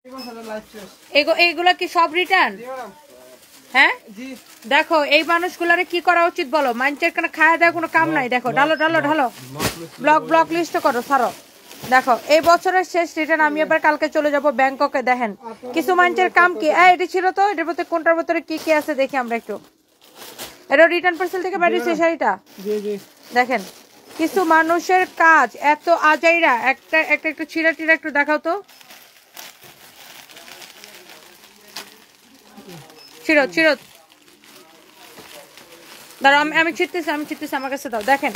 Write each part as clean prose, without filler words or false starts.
এইগুলা কি সব রিটার্ন? হ্যাঁ দেখো এই মানুষগুলারে কি করা উচিত বলো? মানুষের কেন খাওয়া দেওয়া কোনো কাম নাই। দেখো ঢালো ঢালো ঢালো, ব্লক লিস্ট করো ছাড়ো। দেখো এই বছরের শেষ রিটার্ন, আমি এবার কালকে চলে যাব ব্যাংককে। দেখেন কিছু মানুষের কাম কি, এটি ছিল তো, এটার ভিতরে কোনটার ভিতরে কি কি আছে দেখি আমরা একটু। এটা রিটার্ন পার্সেল থেকে বেরিয়েছে শাড়িটা। দেখেন কিছু মানুষের কাজ এত আজাইরা। একটা একটা একটু ছিঁড়া টিড়া একটু দেখাও তো, ছিঁড়ো ছিঁড়ো। দাঁড়াও আমি ছিটতেছি আমার কাছে দাও। দেখেন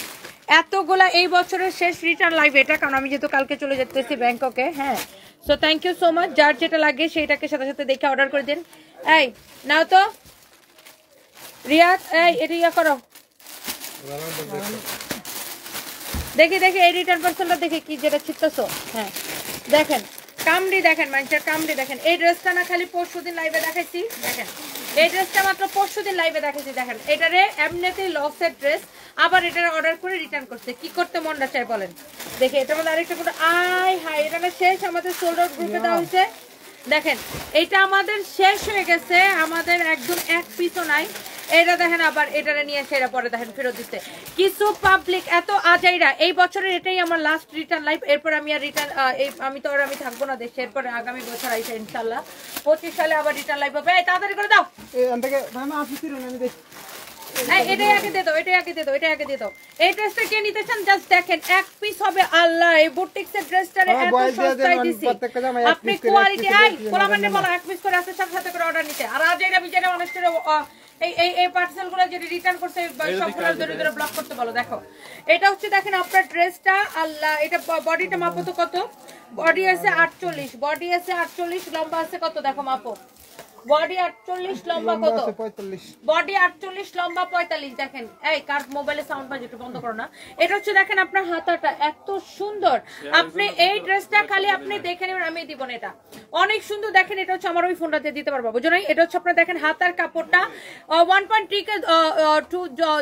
এতগুলা এই বছরের শেষ রিটার্ন লাইভ এটা, কারণ আমি যেহেতু কালকে চলে যেতেছি ব্যাংককে। হ্যাঁ so thank you so much. যার যেটা লাগে সেইটাকে সাথে সাথে দেখে অর্ডার করে দিন। এই নাও তো রিয়াদ, এই এটা ইয়া করো। দেখি এই রিটার্ন পার্সেলটা দেখি কি যেটা ছিটতেছো। হ্যাঁ দেখেন কামড়ি, দেখেন মানুষের কামড়ি। দেখেন এই ড্রেসটা না খালি পরশুদিন লাইভে দেখাইছি। দেখেন এই ড্রেসটা মাত্র পরশুদিন লাইভে দেখাইছি। দেখেন এটারে এমনিতেই লসের ড্রেস, আবার এটার অর্ডার করে রিটার্ন করছে। কি করতে মনটা চাই বলেন? দেখে এটার মধ্যে আরেকটা করে আয় হাই, এটা না শেষ আমাদের সোল্ড আউট গ্রুপে দেওয়া হয়েছে। দেখেন এটা আমাদের শেষ হয়ে গেছে, আমাদের একদম এক পিসও নাই। এটা দেখেন আবার এটারে নিয়ে এসে এটা পরে দেখেন ফেরত দিচ্ছে। কিছু পাবলিক এত আজাইরা। এই বছরের এটাই আমার লাস্ট রিটার্ন লাইভ। এরপর আমি আর রিটার্ন আমি থাকবো না দেশে। এরপরে আগামী বছর আইসে ইনশাল্লাহ 25 সালে আবার রিটার্ন লাইভ হবে। তাড়াতাড়ি করে দাও। এটাই আগে দিয়ে দাও, এটাই আগে দিয়ে দাও। এই ড্রেসটা কে নিতে চান জাস্ট দেখেন এক পিস হবে। আল্লাহ এই বুটিক্সের ড্রেসটারে এত সস্তায় দিছি। আপনি কোয়ালিটি কোলা মানে বলো এক পিস করে আছে সাথে করে অর্ডার নিতে। আর আজ এটা বিজেটা অনেস্টের এই পার্সেলগুলো যেটা রিটার্ন করছে সবগুলো ধরে ব্লক করতে বলো। দেখো এটা হচ্ছে দেখেন আপনার ড্রেসটা। আল্লাহ এটা বডিটা মাপো তো কত? বডি আছে 48, বডি আছে 48, লম্বা আছে কত দেখো মাপো। বডি 48, লম্বা কত? 45। বডি 48, লম্বা 45। দেখেন এই কার মোবাইলে সাউন্ড বাজে একটু বন্ধ করো না। এটা হচ্ছে দেখেন আপনার হাতাটা এত সুন্দর। আপনি এই ড্রেসটা খালি আপনি দেখে নেবেন, আমি দিব না। এটা অনেক সুন্দর। দেখেন এটা হচ্ছে আমার ওই ফোনটাতে দিতে পারবো বুঝো না। এটা হচ্ছে আপনার দেখেন হাতার কাপড়টা 1.3 কে 2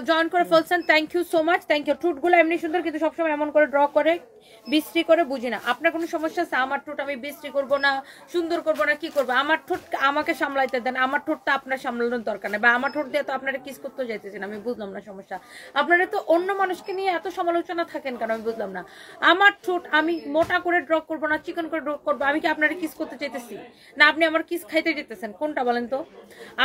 জয়েন করে ফেলছেন। Thank you so much, thank you. ঠোঁটগুলো এমনি সুন্দর, কিন্তু সবসময় এমন করে ড্র করে বিশ্রী করে বুঝি না। আপনার কোনো সমস্যা আছে? আমার ঠোঁট আমি বিশ্রী করবো না, সুন্দর করবো না, কি করবো? আমার ঠোঁট আমাকে সামলাইতে দেন। আমার ঠোঁটটা আপনার সামলানোর দরকার নেই। বা আমার ঠোঁট দিয়ে তো আপনারা কিস করতে যাইতেছেন, আমি বুঝলাম না সমস্যা। আপনারা তো অন্য মানুষকে নিয়ে এত সমালোচনা থাকেন কেন, আমি বুঝলাম না। আমার ঠোঁট আমি মোটা করে ড্র করবো না, চিকন করে ড্র করবো। আমি কি আপনারা কিস করতে চাইতেছি? না আপনি আমার কিস খাইতে যেতেছেন? কোনটা বলেন তো?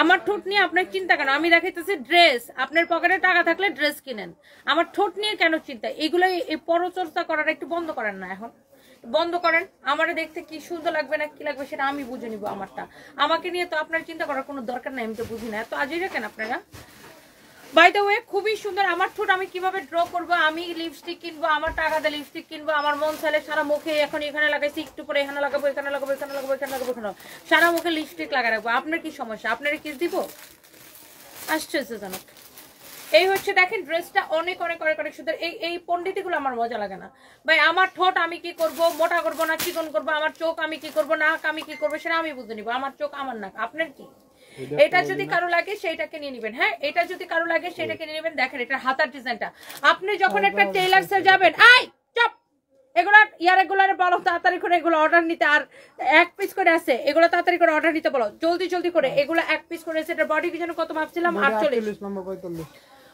আমার ঠোঁট নিয়ে আপনার চিন্তা কেন? আমি দেখাইতেছি ড্রেস। আপনার পকেটে টাকা থাকলে ড্রেস কিনেন, আমার ঠোঁট নিয়ে কেন চিন্তা? এগুলো এই পরচর্চা করার একটু বন্ধ করেন না, এখন বন্ধ করেন। আমারে দেখতে কি সুন্দর লাগবে না কি লাগবে সেটা আমি বুঝে নিবো। আমারটা আমাকে নিয়ে তো আপনার চিন্তা করার কোনো দরকার নাই। আমি তো বুঝি না, এত আজই রাখেন আপনারা। বাই দ্য ওয়ে খুবই সুন্দর আমার ঠোঁট। আমি কিভাবে ড্র করবো? আমি লিপস্টিক কিনবো, আমার টাকা দিয়ে লিপস্টিক কিনবো, আমার মন চাইলে সারা মুখে এখন এখানে লাগাইছি, একটু পরে এখানে লাগাবো, এখানে লাগাবো, এখানে লাগাবো, এখানে লাগাবো, এখানে সারা মুখে লিপস্টিক লাগা রাখবো। আপনার কি সমস্যা? আপনারা কিস দিব? আশ্চর্যজনক। এই হচ্ছে দেখেন ড্রেসটা অনেক অনেক অনেক অনেক সুন্দর। এই পন্ডিতিগুলো আমার মজা লাগে না ভাই। আমার ঠোঁট আমি কি করব? মোটা করবো না চিকন করবো? আমার চোখ আমি কি করবো, নাক আমি কি করবো সেটা আমি বুঝে নিবো। আমার চোখ আমার নাক। আপনার কি? এটা যদি কারো লাগে সেইটাকে নিয়ে নিবেন। হ্যাঁ এটা যদি কারো লাগে সেটাকে নিয়ে নিবেন। দেখেন এটা হাতার ডিজাইনটা। আপনি যখন একটা টেইলার্সে যাবেন, এগুলা ইয়ারেগুলারে বলো তাড়াতাড়ি করে এগুলো অর্ডার নিতে। আর এক পিস করে আছে এগুলো তাড়াতাড়ি করে অর্ডার নিতে বলো, জলদি করে। এগুলো এক পিস করে আছে। এটা বডি যেন কত মাপছিলাম? 48, লম্বা 45।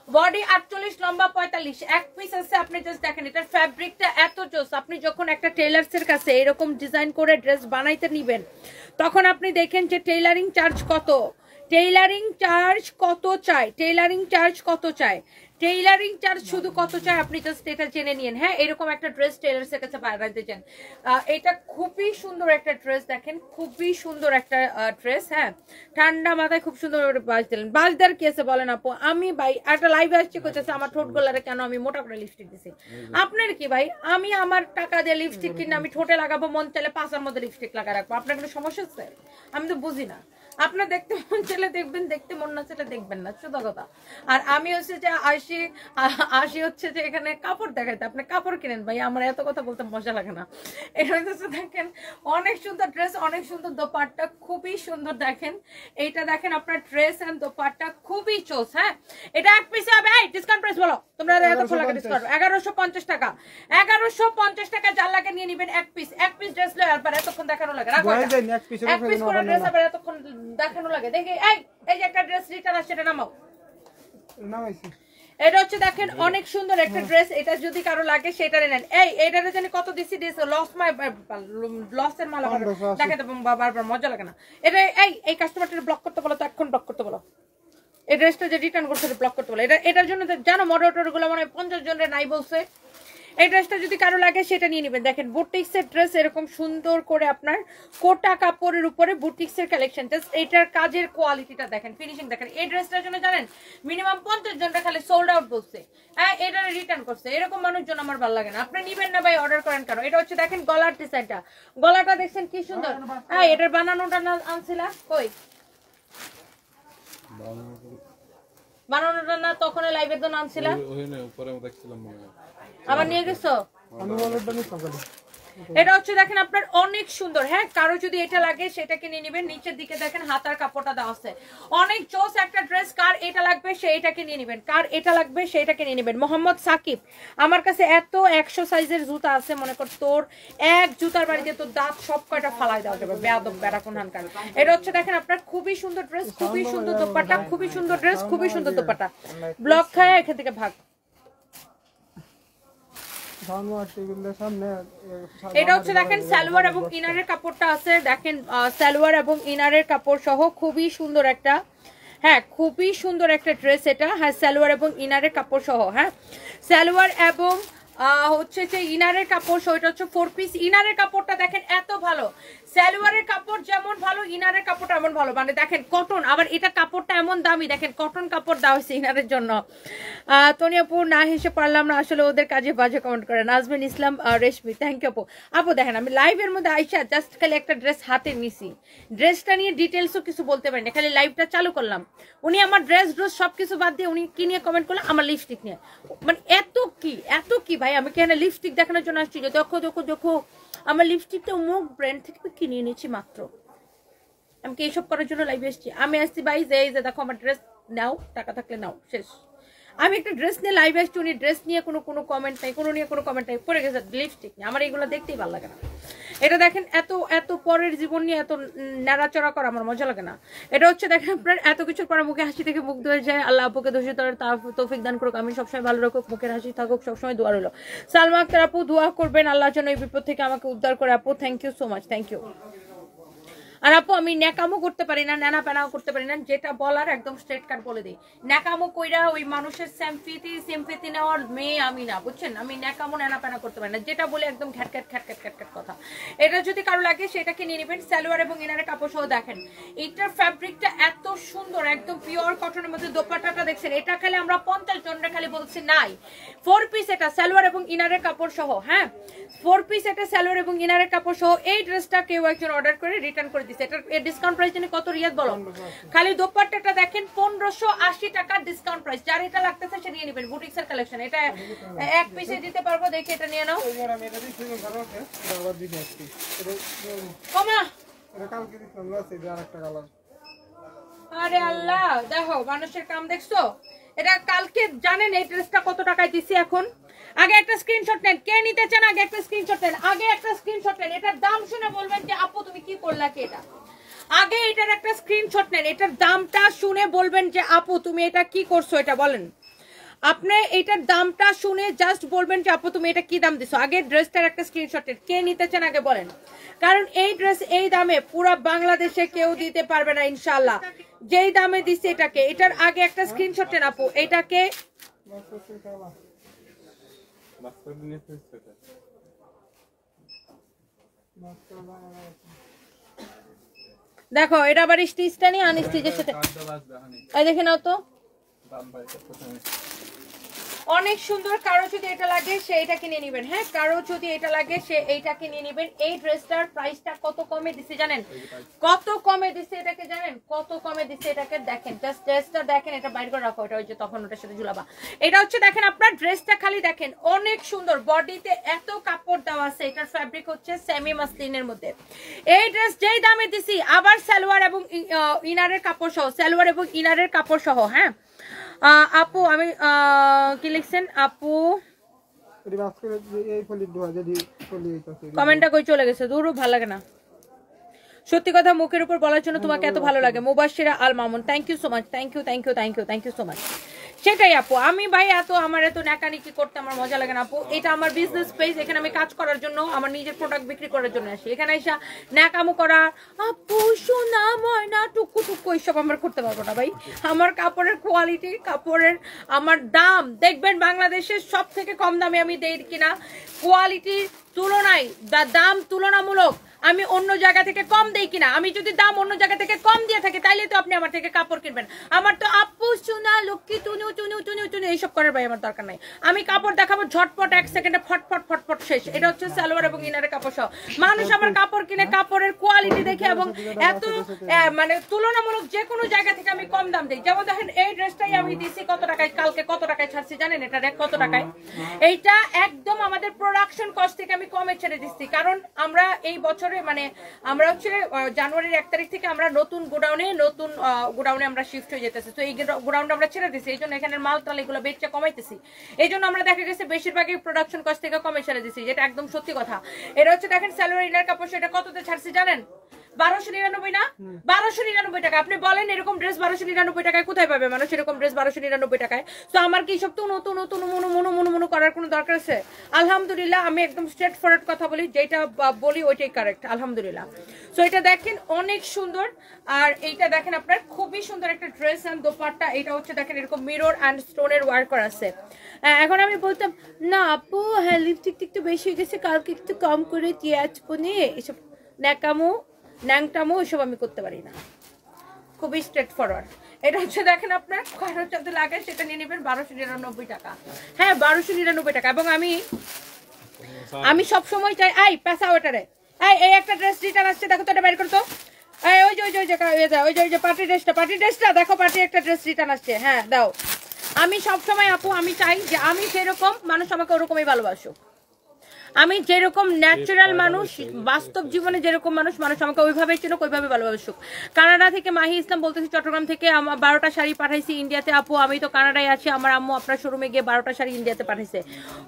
বডি 48, লম্বা 45, এক পিস আছে। আপনি জাস্ট দেখেন এটার ফ্যাব্রিকটা এত জোস। আপনি যখন একটা টেইলার্সের কাছে এরকম ডিজাইন করে ড্রেস বানাইতে নিবেন, তখন আপনি দেখেন যে টেইলারিং চার্জ কত, টেইলারিং চার্জ কত চাই, টেইলারিং চার্জ কত চাই, টেইলারিং চার্জ শুধু কত চাই আপনি জাস্ট এটা জেনে নিন। হ্যাঁ এরকম একটা ড্রেস টেইলার্সের কাছে বানাইতে চান, এটা খুবই সুন্দর একটা ড্রেস। দেখেন খুবই সুন্দর একটা ড্রেস। হ্যাঁ ঠান্ডা মাথায় খুব সুন্দর বাজ দিলেন। বাজদার কি আছে বলেন আপু? আমি ভাই একটা লাইভে আসছি করতেছে আমার ঠোঁট গোলারে কেন আমি মোটা করে লিপস্টিক দিছি। আপনার কি ভাই? আমি আমার টাকা দিয়ে লিপস্টিক কিনে আমি ঠোঁটে লাগাবো, মন চাইলে পাঁচার মধ্যে লিপস্টিক লাগা রাখবো। আপনার কোনো সমস্যা আছে? আমি তো বুঝি না। আপনার দেখতে মন চাইলে দেখবেন, দেখতে মন না চাইলে দেখবেন না, শুধু কথা। আর আমি হচ্ছে যে আসি হচ্ছে যে এখানে কাপড় দেখাইতে, আপনি কাপড় কিনেন ভাই, আমার এত কথা বলতে মজা লাগে না। এটা হচ্ছে দেখেন অনেক সুন্দর ড্রেস, অনেক সুন্দর দোপাট্টা, খুবই সুন্দর। দেখেন এইটা দেখেন আপনার ড্রেস এন্ড দোপাট্টা খুবই চোস। হ্যাঁ এটা এক পিসে হবে, এই ডিসকাউন্ট প্রাইস বলো তোমরা, এতক্ষণ লাগে ডিসকাউন্ট 1150 টাকা, 1150 টাকা যার লাগে নিয়ে নেবেন এক পিস ড্রেস লয়, আর এতক্ষণ দেখানো লাগে, রাখো এক পিস করে ড্রেস আবার এতক্ষণ দেখানো লাগে। দেখি এই যে একটা ড্রেস রিটার্ন আসছে, এটা নামাও, নামাইছি। এটা হচ্ছে দেখেন অনেক সুন্দর একটা ড্রেস, এটা যদি কারো লাগে সেটা নেন। এইটারে জানি কত দিছি, লসের মাল দেখে তো বারবার মজা লাগে না। এটা এই কাস্টমারটা ব্লক করতে বলো তো, এখন ব্লক করতে বলো। এই ড্রেসটা যে রিটার্ন করছে ব্লক করতে বলো। এটার জন্য জানো মডারেটর গুলো মানে 50 জনের নাই বলছে। এই ড্রেসটা যদি কারো লাগে সেটা নিয়ে নেবেন। দেখেন বুটিক্সের ড্রেস, এরকম সুন্দর করে আপনার কোটা কাপড়ের উপরে বুটিক্সের কালেকশন। জাস্ট এটার কাজের কোয়ালিটিটা দেখেন, ফিনিশিং দেখেন। এই ড্রেসটার জন্য জানেন মিনিমাম 50 জনটা খালি সোল্ড আউট বলছে। হ্যাঁ এটা রিটার্ন করছে, এরকম মানুষজন আমার ভালো লাগে না। আপনি নিবেন না ভাই, অর্ডার করেন কেন? এটা হচ্ছে দেখেন গলার ডিজাইনটা, গলাটা দেখছেন কি সুন্দর। হ্যাঁ এটার বানানোটা না আনছিলা কই, বানানোটা না তখন লাইভের জন্য আনছিলা, আবার নিয়ে গেছো। এটা হচ্ছে দেখেন আপনার অনেক সুন্দর। হ্যাঁ কারো যদি এটা লাগে সেটাকে নিয়ে নেবেন। নিচের দিকে দেখেন হাতার কাপড়টা দেওয়া আছে, অনেক জোস একটা ড্রেস। কার এটা লাগবে সেইটাকে নিয়ে নেবেন, কার এটা লাগবে সেইটাকে নিয়ে নেবেন। মোহাম্মদ সাকিব, আমার কাছে এত 100 সাইজের জুতা আছে, মনে কর তোর এক জুতার বাড়িতে তোর দাঁত সব কয়টা ফালাই দেওয়া যাবে, বেয়াদব বেড়াকুন হানকার। এটা হচ্ছে দেখেন আপনার খুবই সুন্দর ড্রেস, খুবই সুন্দর দোপাট্টা, খুবই সুন্দর ড্রেস, খুবই সুন্দর দোপাট্টা। ব্লক খায় এখান থেকে ভাগ। এটা হচ্ছে দেখেন সালোয়ার এবং ইনারের কাপড়টা আছে, দেখেন সালোয়ার এবং ইনারের কাপড় সহ খুবই সুন্দর একটা, হ্যাঁ খুবই সুন্দর একটা ড্রেস এটা। হ্যাঁ সালোয়ার এবং ইনারের কাপড় সহ, হ্যাঁ সালোয়ার এবং হচ্ছে যে ইনারের কাপড়, ওইটা হচ্ছে 4 পিস। ইনারের কাপড়টা দেখেন এত ভালো, সালোয়ারের কাপড় যেমন ভালো ইনারের কাপড়টা এমন ভালো, মানে দেখেন কটন, আবার এটা কাপড়টা এমন দামি, দেখেন কটন কাপড় দেওয়া হয়েছে ইনারের জন্য। তনিয়াপু না হেসে পারলাম না, আসলে ওদের কাজে বাজে কমেন্ট করেন। নাজমিন ইসলাম রেশমি, থ্যাংক ইউ আপু। আপু দেখেন আমি লাইভের মধ্যে আইসা জাস্ট খালি একটা ড্রেস হাতে নিছি, ড্রেসটা নিয়ে ডিটেলসও কিছু বলতে পারিনি, খালি লাইভটা চালু করলাম। উনি আমার ড্রেস সবকিছু বাদ দিয়ে উনি কি নিয়ে কমেন্ট করলেন, আমার লিপস্টিক নিয়ে। মানে এত কি ভাই, আমি কি এখানে লিপস্টিক দেখানোর জন্য আসছি যে দেখো দেখো দেখো আমার লিপস্টিকটা মুখ ব্র্যান্ড থেকে কিনে এনেছি মাত্র, আমি কি এইসব করার জন্য লাইভে এসেছি? আমি আসছি ভাই যে এই যে দেখো আমার ড্রেস নাও, টাকা থাকলে নাও, শেষ। আমি একটা ড্রেস নিয়ে লাইভে আসছি, উনি ড্রেস নিয়ে কোনো কমেন্ট নাই, কোনো কমেন্ট নাই, পড়ে গেছে লিপস্টিক নিয়ে। আমার এগুলো দেখতেই ভালো লাগে না। এটা দেখেন এত পরের জীবন নিয়ে এত নাড়াচড়া করা আমার মজা লাগে না। এটা হচ্ছে দেখেন আপনার এত কিছুর পরে মুখে হাসি থেকে মুখ ধুয়ে যায়। আল্লাহ আপুকে দোষিত তৌফিক দান করুক, আমি সবসময় ভালো রাখুক, মুখের হাসি থাকুক, সবসময় দোয়া রইল। সালমা আক্তার আপু দোয়া করবেন আল্লাহর জন্য এই বিপদ থেকে আমাকে উদ্ধার করে। আপু thank you so much, thank you. আর আপু আমি ন্যাকামো করতে পারি না, ন্যানা প্যানাও করতে পারি না, যেটা বলার একদম স্ট্রেট কাট বলে দিই। ন্যাকামো কইরা ওই মানুষের সিম্পেথি নেওয়ার মেয়ে আমি না, বুঝছেন? আমি ন্যাকামো ন্যানা প্যানা করতে পারি না, যেটা বলে একদম ঘ্যাটঘ্যাট কথা। এটা যদি কারো লাগে সেটাকে নিয়ে নেবেন। সালোয়ার এবং ইনারের কাপড় সহ দেখেন এটার ফ্যাব্রিকটা এত সুন্দর, একদম পিওর কটনের মধ্যে। দোপাট্টাটা দেখছেন, এটা খালি আমরা 50 জনরা খালি বলছি নাই। 4 পিস এটা সালোয়ার এবং ইনারের কাপড় সহ, হ্যাঁ 4 পিস এটা সালোয়ার এবং ইনারের কাপড় সহ। এই ড্রেসটা কেউ একজন অর্ডার করে রিটার্ন করে দিচ্ছে। এটার ডিসকাউন্ট প্রাইস জানি কত রিয়াদ বলো? খালি দোপাট্টাটা দেখেন 1580 টাকা ডিসকাউন্ট প্রাইস। যার এটা লাগতেছে সে নিয়ে নেবেন, বুটিক্সের কালেকশন। এটা এক পিসে দিতে পারবো, দেখে এটা নিয়ে নাও। আরে আল্লাহ, দেখো মানুষের কাম দেখছো। এটা কালকে জানেন এই ড্রেসটা কত টাকায় দিছি? এখন আগে একটা স্ক্রিনশট নেন, কে নিতে চান আগে একটা স্ক্রিনশট নেন, আগে একটা স্ক্রিনশট নেন। এটার দাম শুনে বলবেন যে আপু তুমি কি করলা কি এটা। আগে এটার একটা স্ক্রিনশট নেন, এটার দামটা শুনে বলবেন যে আপু তুমি এটা কি করছো, এটা বলেন। আপনি এটার দামটা শুনে জাস্ট বলবেন যে আপু তুমি এটা কি দাম দিছো। আগে ড্রেসটার একটা স্ক্রিনশট নেন, কে নিতে চান আগে বলেন। কারণ এই ড্রেস এই দামে পুরো বাংলাদেশে কেউ দিতে পারবে না ইনশাআল্লাহ, যেই দামে দিচ্ছে এটাকে। এটার আগে একটা স্ক্রিনশট নেন আপু, এটাকে দেখো। এটা আবার স্টিচটা নিয়ে আনস্টিচের সাথে দেখে নাও তো। অনেক সুন্দর। কারো যদি এটা লাগে সে এটা কিনে নেবেন। হ্যাঁ, কারো যদি এটা লাগে সে এইটা কিনে নেবেন। এই ড্রেসটার প্রাইসটা কত কমে দিছে জানেন? কত কমে দিছে এটাকে জানেন? কত কমে দিছে এটাকে দেখেন। জাস্ট ড্রেসটা দেখেন, এটা বাইর করে রাখো, এটা ওই যে তখন ওটার সাথে ঝুলাবা। এটা হচ্ছে দেখেন আপনার ড্রেসটা খালি দেখেন, অনেক সুন্দর। বডিতে এত কাপড় দেওয়া আছে। এটার ফ্যাব্রিক হচ্ছে সেমি মাসলিনের মধ্যে। এই ড্রেস যেই দামে দিছি, আবার সালোয়ার এবং ইনারের কাপড় সহ, সালোয়ার এবং ইনারের কাপড় সহ। হ্যাঁ আপু, আমি কি লিখছেন আপু? কমেন্টটা কই চলে গেছে? দূর, ভালো লাগে না সত্যি কথা মুখের উপর বলার জন্য। তোমাকে এত ভালো লাগে। Mubashshira Al Mamun, thank you so much, thank you thank you thank you thank you so much. সেটাই আপু, আমি ভাই আমার এত নাকানিকি করতে আমার মজা লাগে না আপু। এটা আমার বিজনেস পেজ, এখানে আমি কাজ করার জন্য, আমার নিজের প্রোডাক্ট বিক্রি করার জন্য আসি। এখানে এসে নাকামো করা, আপু সোনা ময়না টুকু টুকু এইসব আমার করতে পারবো না ভাই। আমার কাপড়ের কোয়ালিটি, কাপড়ের আমার দাম দেখবেন বাংলাদেশের সব থেকে কম দামে আমি দেই কিনা, কোয়ালিটির তুলনায় দাম তুলনামূলক আমি অন্য জায়গা থেকে কম দেই কিনা। আমি যদি দাম অন্য জায়গা থেকে কম দিয়ে থাকি তাইলে তো আপনি আমার থেকে কাপড় কিনবেন। আমার তো আপু সোনা লক্ষ্মী টুনু টুনু টুনু টুনু এইসব করার ভাই আমার দরকার নাই। আমি কাপড় দেখাবো ঝটপট, 1 সেকেন্ডে ফটফট ফটফট শেষ। এটা হচ্ছে সালোয়ার এবং ইনারের কাপড় সহ। মানুষ আমার কাপড় কিনে কাপড়ের কোয়ালিটি দেখে এবং এত মানে তুলনামূলক যে কোনো জায়গা থেকে আমি কম দাম দিই। যেমন দেখেন এই ড্রেসটাই আমি দিছি কত টাকায়, কালকে কত টাকায় ছাড়ছি জানেন? এটা কত টাকায়? এইটা একদম আমাদের প্রোডাকশন কস্ট থেকে আমি কমে ছেড়ে দিচ্ছি। কারণ আমরা এই বছরে মানে আমরা হচ্ছে জানুয়ারির 1 তারিখ থেকে আমরা নতুন গোডাউনে আমরা শিফট হয়ে যেতেছি। তো এই গোডাউনটা আমরা ছেড়ে দিচ্ছি, এই জন্য এখানে মাল টাল এগুলো বেচে কমাইতেছি। এই জন্য আমরা দেখা গেছে বেশিরভাগই প্রোডাকশন কস্ট থেকে কমে ছেড়ে দিচ্ছি, যেটা একদম সত্যি কথা। এটা হচ্ছে দেখেন সালোয়ার ইনার কাপড়, সেটা কততে ছাড়ছি জানেন? 1299 না, 1299 টাকা। আপনি বলেন এরকম ড্রেস 1299 টাকায় কোথায় পাবে মানুষ? এরকম ড্রেস 1299 টাকায়। তো আমার কি সব তো নতুন নতুন মনো করার কোনো দরকার আছে? আলহামদুলিল্লাহ, আমি একদম স্ট্রেট ফরওয়ার্ড কথা বলি, যেটা বলি ওইটাই কারেক্ট, আলহামদুলিল্লাহ। সো এটা দেখেন অনেক সুন্দর। আর এইটা দেখেন আপনার খুবই সুন্দর একটা ড্রেস এন্ড দোপাট্টা। এটা হচ্ছে দেখেন এরকম মিরর এন্ড স্টোনের ওয়ার্ক করা আছে। এখন আমি বলতাম না আপু, হ্যাঁ লিপস্টিক একটু বেশি হয়ে গেছে, কালকে একটু কম করে দিয়ে আসবো নিয়ে, এসব ন্যাকামো ন্যাংটামো এসব আমি করতে পারি না, খুবই স্ট্রেট ফরওয়ার্ড। এটা হচ্ছে দেখেন আপনার খরচ যত লাগে সেটা নিয়ে নেবেন 1299 টাকা। হ্যাঁ 1299 টাকা। এবং আমি সব সময় চাই, এই পেশা ওটারে, এই একটা ড্রেস রিটার্ন আসছে, দেখো তো এটা বের করতো। ওই যে পার্টি ড্রেসটা দেখো, পার্টি একটা ড্রেস রিটার্ন আসছে, হ্যাঁ দাও। আমি সব সময় আপু আমি চাই যে আমি যেরকম মানুষ আমাকে ওরকমই ভালোবাসুক। আমি যেরকম ন্যাচারাল মানুষ, বাস্তব জীবনে যেরকম মানুষ আমাকে ওইভাবে চিনুক, ওইভাবে ভালোবাসুক। কানাডা থেকে মাহি ইসলাম বলতেছি, চট্টগ্রাম থেকে আমার 12টা শাড়ি পাঠাইছি ইন্ডিয়াতে। আপু আমি তো কানাডায় আছি, আমার আম্মু আপনার শোরুমে গিয়ে 12টা শাড়ি ইন্ডিয়াতে পাঠাইছে।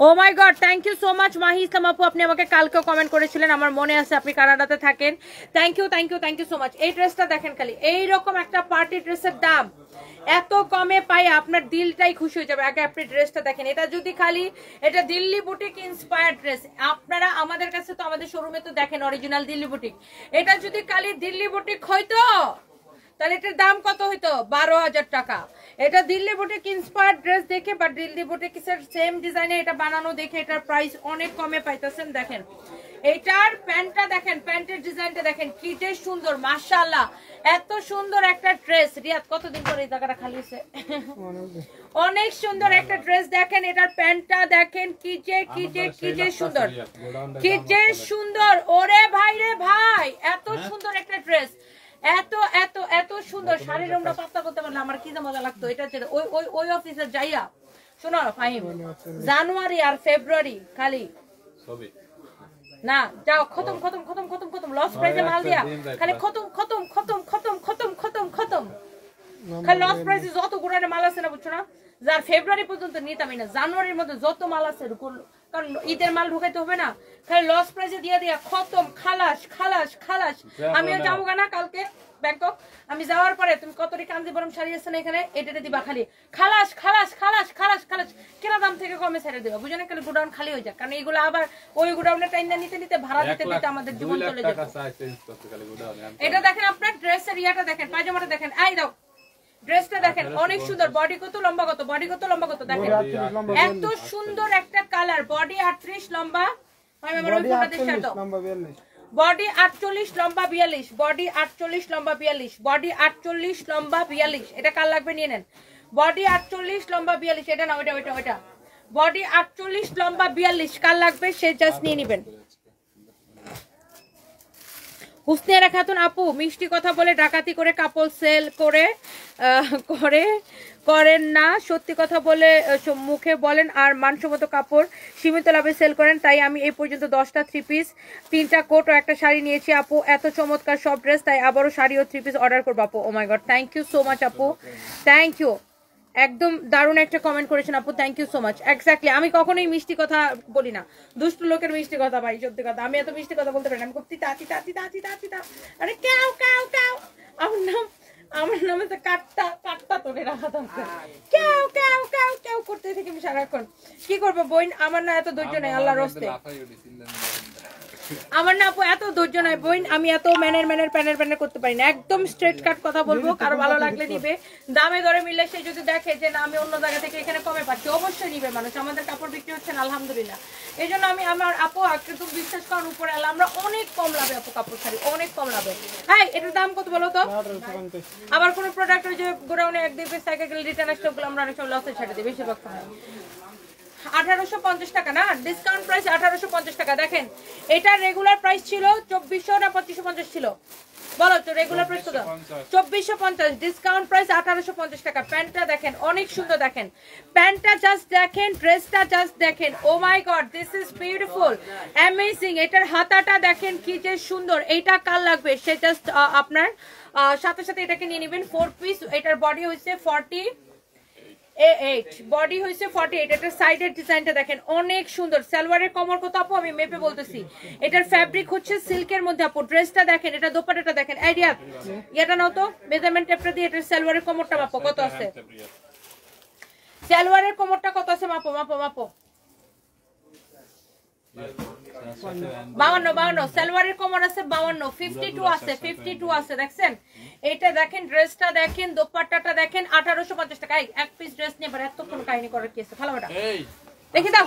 Oh my God, thank you so much Mahi Islam আপু। আপনি আমাকে কালকেও কমেন্ট করেছিলেন, আমার মনে আছে আপনি কানাডাতে থাকেন। Thank you so much. এই ড্রেসটা দেখেন, খালি এইরকম একটা পার্টি ড্রেসের দাম এত কমে পাই আপনার দিলটাই খুশি হয়ে যাবে। আগে আপনি ড্রেসটা দেখেন, এটা যদি খালি এটা দিল্লি বুটিক ইন্সপায়ার্ড ড্রেস। আপনারা আমাদের কাছে তো আমাদের শোরুমে তো দেখেন অরিজিনাল দিল্লি বুটিক। এটা যদি খালি দিল্লি বুটিক হইতো তাহলে এটার দাম কত হইতো? 12,000 টাকা। এটা দিল্লি বুটিক ইন্সপায়ার্ড ড্রেস দেখে বা দিল্লি বুটিক সেম ডিজাইনে এটা বানানো দেখে এটার প্রাইস অনেক কমে পাইতেছেন। দেখেন এটার প্যান্টটা দেখেন, প্যান্টের ডিজাইনটা দেখেন কি যে সুন্দর, মাশাআল্লাহ। এত সুন্দর একটা ড্রেস। রিয়াদ কতদিন পরে এই জায়গাটা খালি হয়েছে? অনেক সুন্দর একটা ড্রেস দেখেন, এটার প্যান্টটা দেখেন কি যে সুন্দর, কি যে সুন্দর। ওরে ভাই রে ভাই, এত সুন্দর একটা ড্রেস, এত এত এত সুন্দর। শাড়ির আমরা পাত্তা করতে পারলে আমার কি যে মজা লাগতো। এটা ওই অফিসে যাইয়া শোনো ফাহিম, জানুয়ারি আর ফেব্রুয়ারি খালি না যাও খতম লস প্রাইসে মাল দিয়া খালি খতম খালি লস প্রাইসে যত গুড়ানে মাল আছে না, বুঝছো না? যার ফেব্রুয়ারি পর্যন্ত নিতামই না, জানুয়ারির মধ্যে যত মাল আছে, কারণ ঈদের মাল ঢুকাইতে হবে না, খালি লস প্রাইসে দিয়ে দিয়া খতম, খালাস। আমিও যাবো না কালকে ব্যাংকক। আমি যাওয়ার পরে তুমি কতটি কাঞ্জিবরম শাড়ি আছে না এখানে, এটা দিবা খালি খালাস। কেনা দাম থেকে কমে ছেড়ে দেবা, বুঝো না? খালি গোডাউন খালি হয়ে যায়, কারণ এইগুলো আবার ওই গোডাউনে টাইম নিতে ভাড়া দিতে আমাদের জীবন চলে যায়। এটা দেখেন আপনার ড্রেসের ইয়াটা দেখেন, পায়জামাটা দেখেন, এই দাও ড্রেসটা দেখেন অনেক সুন্দর। বডি কত লম্বা কত দেখেন, এত সুন্দর একটা কালার। বডি 38 লম্বা, বডি 48 লম্বা 42, বডি 48 লম্বা 42, বডি 48 লম্বা 42। এটা কার লাগবে নিয়ে নেন। বডি 48 লম্বা 42, এটা না ওইটা বডি 48 লম্বা 42 কার লাগবে সে জাস্ট নিয়ে নেবেন। হুসনিয়ারা খাতুন আপু মিষ্টি কথা বলে ডাকাতি করে কাপড় সেল করেন না, সত্যি কথা বলে মুখে বলেন আর মানসম্মত কাপড় সীমিত লাভে সেল করেন। তাই আমি এই পর্যন্ত 10টা 3 পিস 3টা কোট ও একটা শাড়ি নিয়েছি আপু। এত চমৎকার সব ড্রেস, তাই আবারও শাড়ি ও 3 পিস অর্ডার করবো আপু। Oh my God, thank you so much আপু, থ্যাংক ইউ। একদম দারুণ একটা কমেন্ট করেছেন আপু, thank you so much. Exactly, আমি কখনোই মিষ্টি কথা বলি না, দুষ্ট লোকের মিষ্টি কথা ভাই, সত্যি কথা। আমি এত মিষ্টি কথা বলতে পারি না, আমি খুব তিতা তিতা তিতা তিতা তিতা, আরে ক্যাও ক্যাও ক্যাও, আমার নামে তো কাটটা তোলে রাখা দরকার, ক্যাও ক্যাও ক্যাও ক্যাও করতে থেকে আমি সারাক্ষণ। কি করবো বোন, আমার না এত ধৈর্য নাই আল্লাহর হস্তে, আমার না আপু এত ধৈর্য নাই বোন, আমি এত প্যানের করতে পারি না। একদম স্ট্রেট কাট কথা বলবো, কারো ভালো লাগলে নিবে, দামে দরে মিললে সে যদি দেখে যে না আমি অন্য জায়গা থেকে এখানে কমে পাচ্ছি, অবশ্যই নিবে মানুষ। আমাদের কাপড় বিক্রি হচ্ছে না আলহামদুলিল্লাহ, এই জন্য আমি আমার আপু কিন্তু বিশ্বাস করার উপরে এলাম, আমরা অনেক কম লাভে আপু কাপড় ছাড়ি, অনেক কম লাভে। হ্যাঁ, এটার দাম কত বলো তো? আবার কোন প্রোডাক্ট ওই যে গোডাউনে একদিন সাইকেল রিটার্ন আসলে ওগুলো আমরা অনেক সময় লসে ছেড়ে দিই বেশিরভাগ সময়। 1850 টাকা না, ডিসকাউন্ট প্রাইস 1850 টাকা। দেখেন এটা রেগুলার প্রাইস ছিল 2400 না 2550 ছিল, বলো তো রেগুলার প্রাইস কত? 2450, ডিসকাউন্ট প্রাইস 1850 টাকা। প্যান্টটা দেখেন অনেক সুন্দর, দেখেন প্যান্টটা জাস্ট দেখেন, ড্রেসটা জাস্ট দেখেন, oh my God this is beautiful, amazing. এটার হাতাটা দেখেন কি যে সুন্দর, এইটা কার লাগবে সে জাস্ট আপনার সাথে সাথে এটাকে নিয়ে নেবেন। 4 পিস, এটার বডি হচ্ছে 48, বডি হয়েছে 48। এটার সাইডের ডিজাইনটা দেখেন অনেক সুন্দর। সালোয়ারের কমর কত আপু আমি মেপে বলতেছি, এটার ফ্যাব্রিক হচ্ছে সিল্কের মধ্যে আপু। ড্রেসটা দেখেন, এটা দোপাট্টাটা দেখেন, আইডিয়া এটা নাও তো মেজারমেন্ট টেপটা দিয়ে এটার সালোয়ারের কমরটা মাপো কত আছে, সালোয়ারের কমরটা কত আছে মাপো মাপো মাপো। 52, সালোয়ারের কমর আছে 52, 52 আছে, 52 আছে, দেখছেন? এটা দেখেন, ড্রেসটা দেখেন, দোপাট্টাটা দেখেন, 1850 টাকা। এক পিস ড্রেস নিয়ে পরে এত কোনো কাহিনী করার কি আছে, ভালো ওটা দেখি দাও।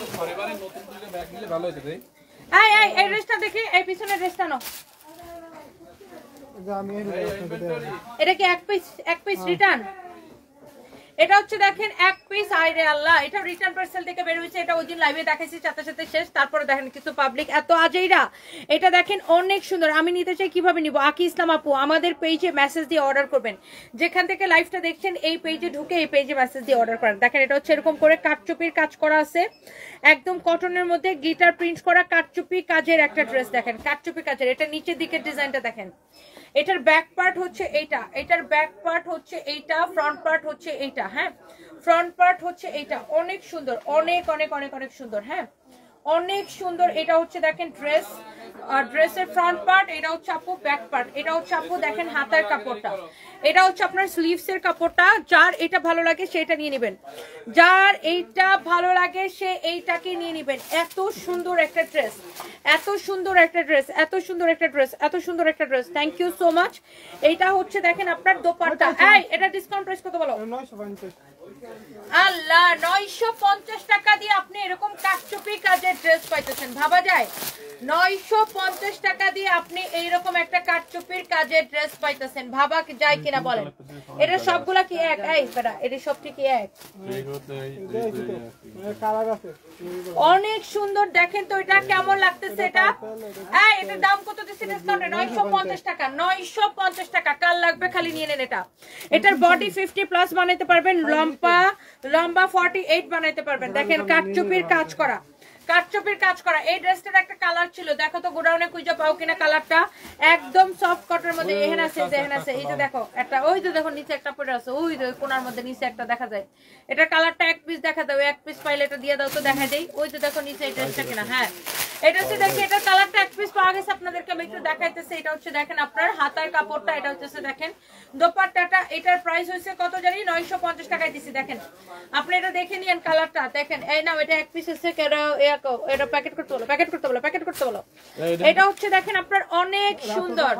এই ড্রেসটা দেখি, এই পিছনের ড্রেসটা নাও, এটা কি এক পিস রিটার্ন? এটা হচ্ছে দেখেন এক পিস, আইরে আল্লাহ, এটা রিটার্ন পার্সেল থেকে বের হয়েছে, এটা ওই দিন লাইভে দেখাইছি সাথে সাথে শেষ। তারপরে দেখেন কিছু পাবলিক এত আজেইরা, এটা দেখেন অনেক সুন্দর। আমি নিতে চাই, কিভাবে নিব? আকি ইসলাম আপু আমাদের পেজে মেসেজ দিয়ে অর্ডার করবেন, যেখান থেকে লাইভটা দেখছেন এই পেজে ঢুকে এই পেজে মেসেজ দিয়ে অর্ডার করেন। দেখেন এটা হচ্ছে এরকম করে কাটচুপির কাজ করা আছে, একদম কটনের মধ্যে গ্লিটার প্রিন্ট করা কাটচুপি কাজের একটা ড্রেস। দেখেন কাটচুপি কাজের, এটা নিচের দিকের ডিজাইনটা দেখেন, এটার ব্যাক পার্ট হচ্ছে এইটা, এটার ব্যাক পার্ট হচ্ছে এইটা, ফ্রন্ট পার্ট হচ্ছে এইটা। হ্যাঁ, ফ্রন্ট পার্ট হচ্ছে এইটা, অনেক সুন্দর, অনেক অনেক অনেক অনেক সুন্দর। হ্যাঁ, অনেক সুন্দর। এটা হচ্ছে দেখেন ড্রেস, ড্রেসের ফ্রন্ট পার্ট, এটা হচ্ছে আপু ব্যাক পার্ট, এটা হচ্ছে আপু দেখেন হাতার কাপড়টা, এটা হচ্ছে আপনার স্লিভস এর কাপড়টা। যার এটা ভালো লাগে সেটা নিয়ে নেবেন, যার এইটা ভালো লাগে সে এইটাকে নিয়ে নেবেন। এত সুন্দর একটা ড্রেস, এত সুন্দর একটা ড্রেস, এত সুন্দর একটা ড্রেস, এত সুন্দর একটা dress, thank you so much. এইটা হচ্ছে দেখেন আপনার দোপাট্টা। এই এটা ডিসকাউন্ট প্রাইস কত বলো? 950। আল্লাহ, 950 টাকা দিয়ে আপনি এরকম কাটচুপি কাজের ড্রেস পাইতেছেন, ভাবা যায়? 950 টাকা দিয়ে আপনি এইরকম একটা কাটচুপির কাজের ড্রেস পাইতেছেন, ভাবা যায় কিনা বলেন? এটা সবগুলা কি এক? এই বেটা, এটা সব কি এক? অনেক সুন্দর, দেখেন তো এটা কেমন লাগতেছে। এটা এই এটার দাম কত দিছি ডিসকাউন্টে? 950 টাকা, 950 টাকা। কার লাগবে খালি নিয়ে নেন এটা। এটার বডি 50 প্লাস বানাইতে পারবেন, লম্বা 48 বানাইতে পারবেন। দেখেন কাটচুপির কাজ করা, কাটচুপির কাজ করা। এই ড্রেসটার একটা কালার ছিল, দেখো তো গোডাউনে খুঁজে পাও কিনা কালারটা, একদম সফট কটনের মধ্যে। এহেন আছে, যেহেন আছে, এই যে দেখো একটা, ওই যে দেখো নিচে একটা পড়ে আছে, ওই যে কোনার মধ্যে নিচে একটা দেখা যায়। এটার কালারটা এক পিস দেখা দাও, এক পিস পাইলে এটা দিয়ে দাও তো দেখা যায়। ওই যে দেখো নিচে এই ড্রেসটা কিনা। হ্যাঁ, এটা হচ্ছে দেখি এটার কালারটা এক পিস পাওয়া গেছে, আপনাদেরকে আমি একটু দেখাইতেছি। এটা হচ্ছে দেখেন আপনার হাতার কাপড়টা, এটা হচ্ছে দেখেন দোপাট্টাটা। এটার প্রাইস হচ্ছে কত জানি? 950 টাকায় দিছি। দেখেন আপনি এটা দেখে নিয়েন কালারটা, দেখেন। এই নাও, এটা এক পিস হচ্ছে, এটা প্যাকেট করতে বলো, প্যাকেট করতে বলো, প্যাকেট করতে বলো। এটা হচ্ছে দেখেন আপনার অনেক সুন্দর,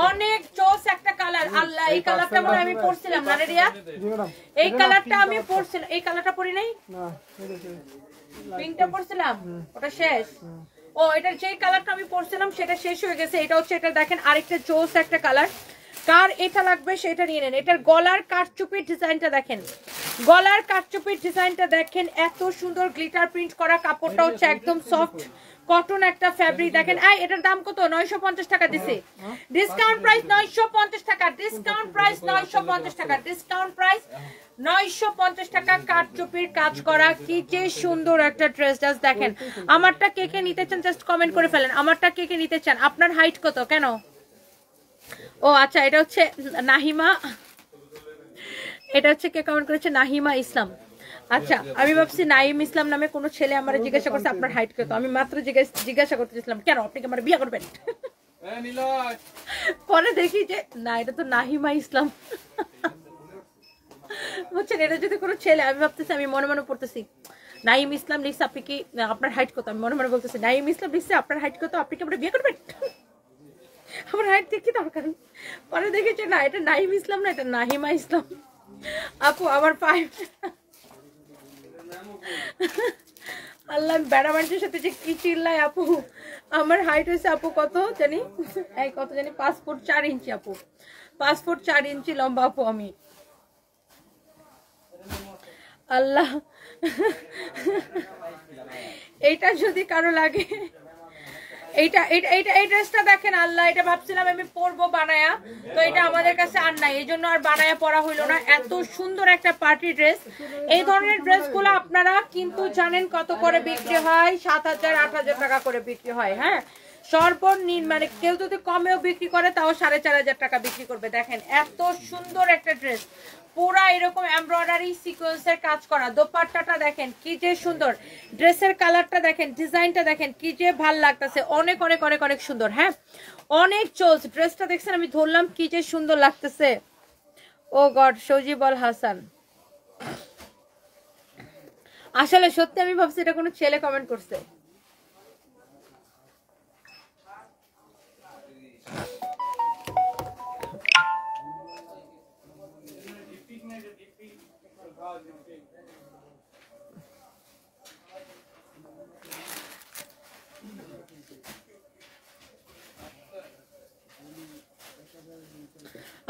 অনেক চোস একটা কালার। আল্লাহ, এই কালারটা মনে আমি পরছিলাম না রে রিয়া? এই কালারটা আমি পরছিলাম, এই কালারটা পরি নাই না, পিঙ্কটা পরছিলাম, ওটা শেষ। ও, এটা যেই কালারটা আমি পরছিলাম সেটা শেষ হয়ে গেছে। এটা হচ্ছে, এটা দেখেন আরেকটা চোস একটা কালার। কার এটা লাগবে সেটা নিয়ে নেন। এটার গলার কারচুপির ডিজাইনটা দেখেন, গলার কাটচুপির ডিজাইনটা দেখেন, এত সুন্দর গ্লিটার প্রিন্ট করা, কাপড়টা হচ্ছে একদম সফট কটন একটা ফ্যাব্রিক। দেখেন এটার দাম কত? 950 টাকা দিছে। ডিসকাউন্ট প্রাইস 950 টাকা, ডিসকাউন্ট প্রাইস 950 টাকা, ডিসকাউন্ট প্রাইস 950 টাকা। কাটচুপির কাজ করা, কি যে সুন্দর একটা ড্রেস। জাস্ট দেখেন। আমারটা কে কে নিতে চান জাস্ট কমেন্ট করে ফেলেন, আমারটা কে কে নিতে চান। আপনার হাইট কত? কেন? ও আচ্ছা, এটা হচ্ছে নাহিমা, এটা হচ্ছে কে কমেন্ট করেছে? নাহিমা ইসলাম। আচ্ছা, আমি ভাবছি নাইম ইসলাম নামে কোনো ছেলে আমার জিজ্ঞাসা করছে আপনার হাইট কত। আমি মাত্র জিজ্ঞাসা করতেছিলাম কেন আপনি কি আমার বিয়ে করবেন। পরে দেখি যে না, এটা তো নাহিমা ইসলাম। বুঝছেন, এটা যদি কোনো ছেলে, আমি ভাবতেছি, আমি মনে মনে পড়তেছি নাইম ইসলাম লিখছে আপনি কি আপনার হাইট কত। আমি মনে মনে বলতেছি নাইম ইসলাম লিখছে আপনার হাইট কত, আপনি কি আমার বিয়ে করবেন। আমার হাইট দেখি দরকার। পরে দেখেছি না, এটা নাইম ইসলাম না, এটা নাহিমা ইসলাম। আপু আমার পায়ে আল্লাহ, বেড়া মানুষের সাথে যে কি চিল্লায় আপু। আমার হাইট হয়েছে আপু কত জানি, কত জানি 5 ফুট 4 ইঞ্চি আপু, 5 ফুট 4 ইঞ্চি লম্বা আপু আমি। আল্লাহ, এইটা যদি কারো লাগে, এইটা এই ড্রেসটা দেখেন। আল্লাহ, এটা ভাবছিলাম আমি পরবো বানায়া, তো এটা আমাদের কাছে আর নাই, এই জন্য আর বানায়া পরা হইলো না। এত সুন্দর একটা পার্টি ড্রেস। এই ধরনের ড্রেসগুলো আপনারা কিন্তু জানেন কত করে বিক্রি হয়? 7000 8000 টাকা করে বিক্রি হয়। হ্যাঁ, সর্বনিম্ন মানে কেউ যদি কমেও বিক্রি করে তাও 4500 টাকা বিক্রি করবে। দেখেন এত সুন্দর একটা ড্রেস, পুরা এরকম এমব্রয়ডারি সিকোয়েন্সের কাজ করা। দোপাট্টাটা দেখেন কি যে সুন্দর, ড্রেসের কালারটা দেখেন, ডিজাইনটা দেখেন কি যে ভাল লাগতেছে। অনেক অনেক অনেক অনেক সুন্দর। হ্যাঁ, অনেক চলছে ড্রেসটা, দেখছেন আমি ধরলাম কি যে সুন্দর লাগতেছে। ও গড, সজিব আল হাসান। আসলে সত্যি আমি ভাবছি এটা কোনো ছেলে কমেন্ট করছে।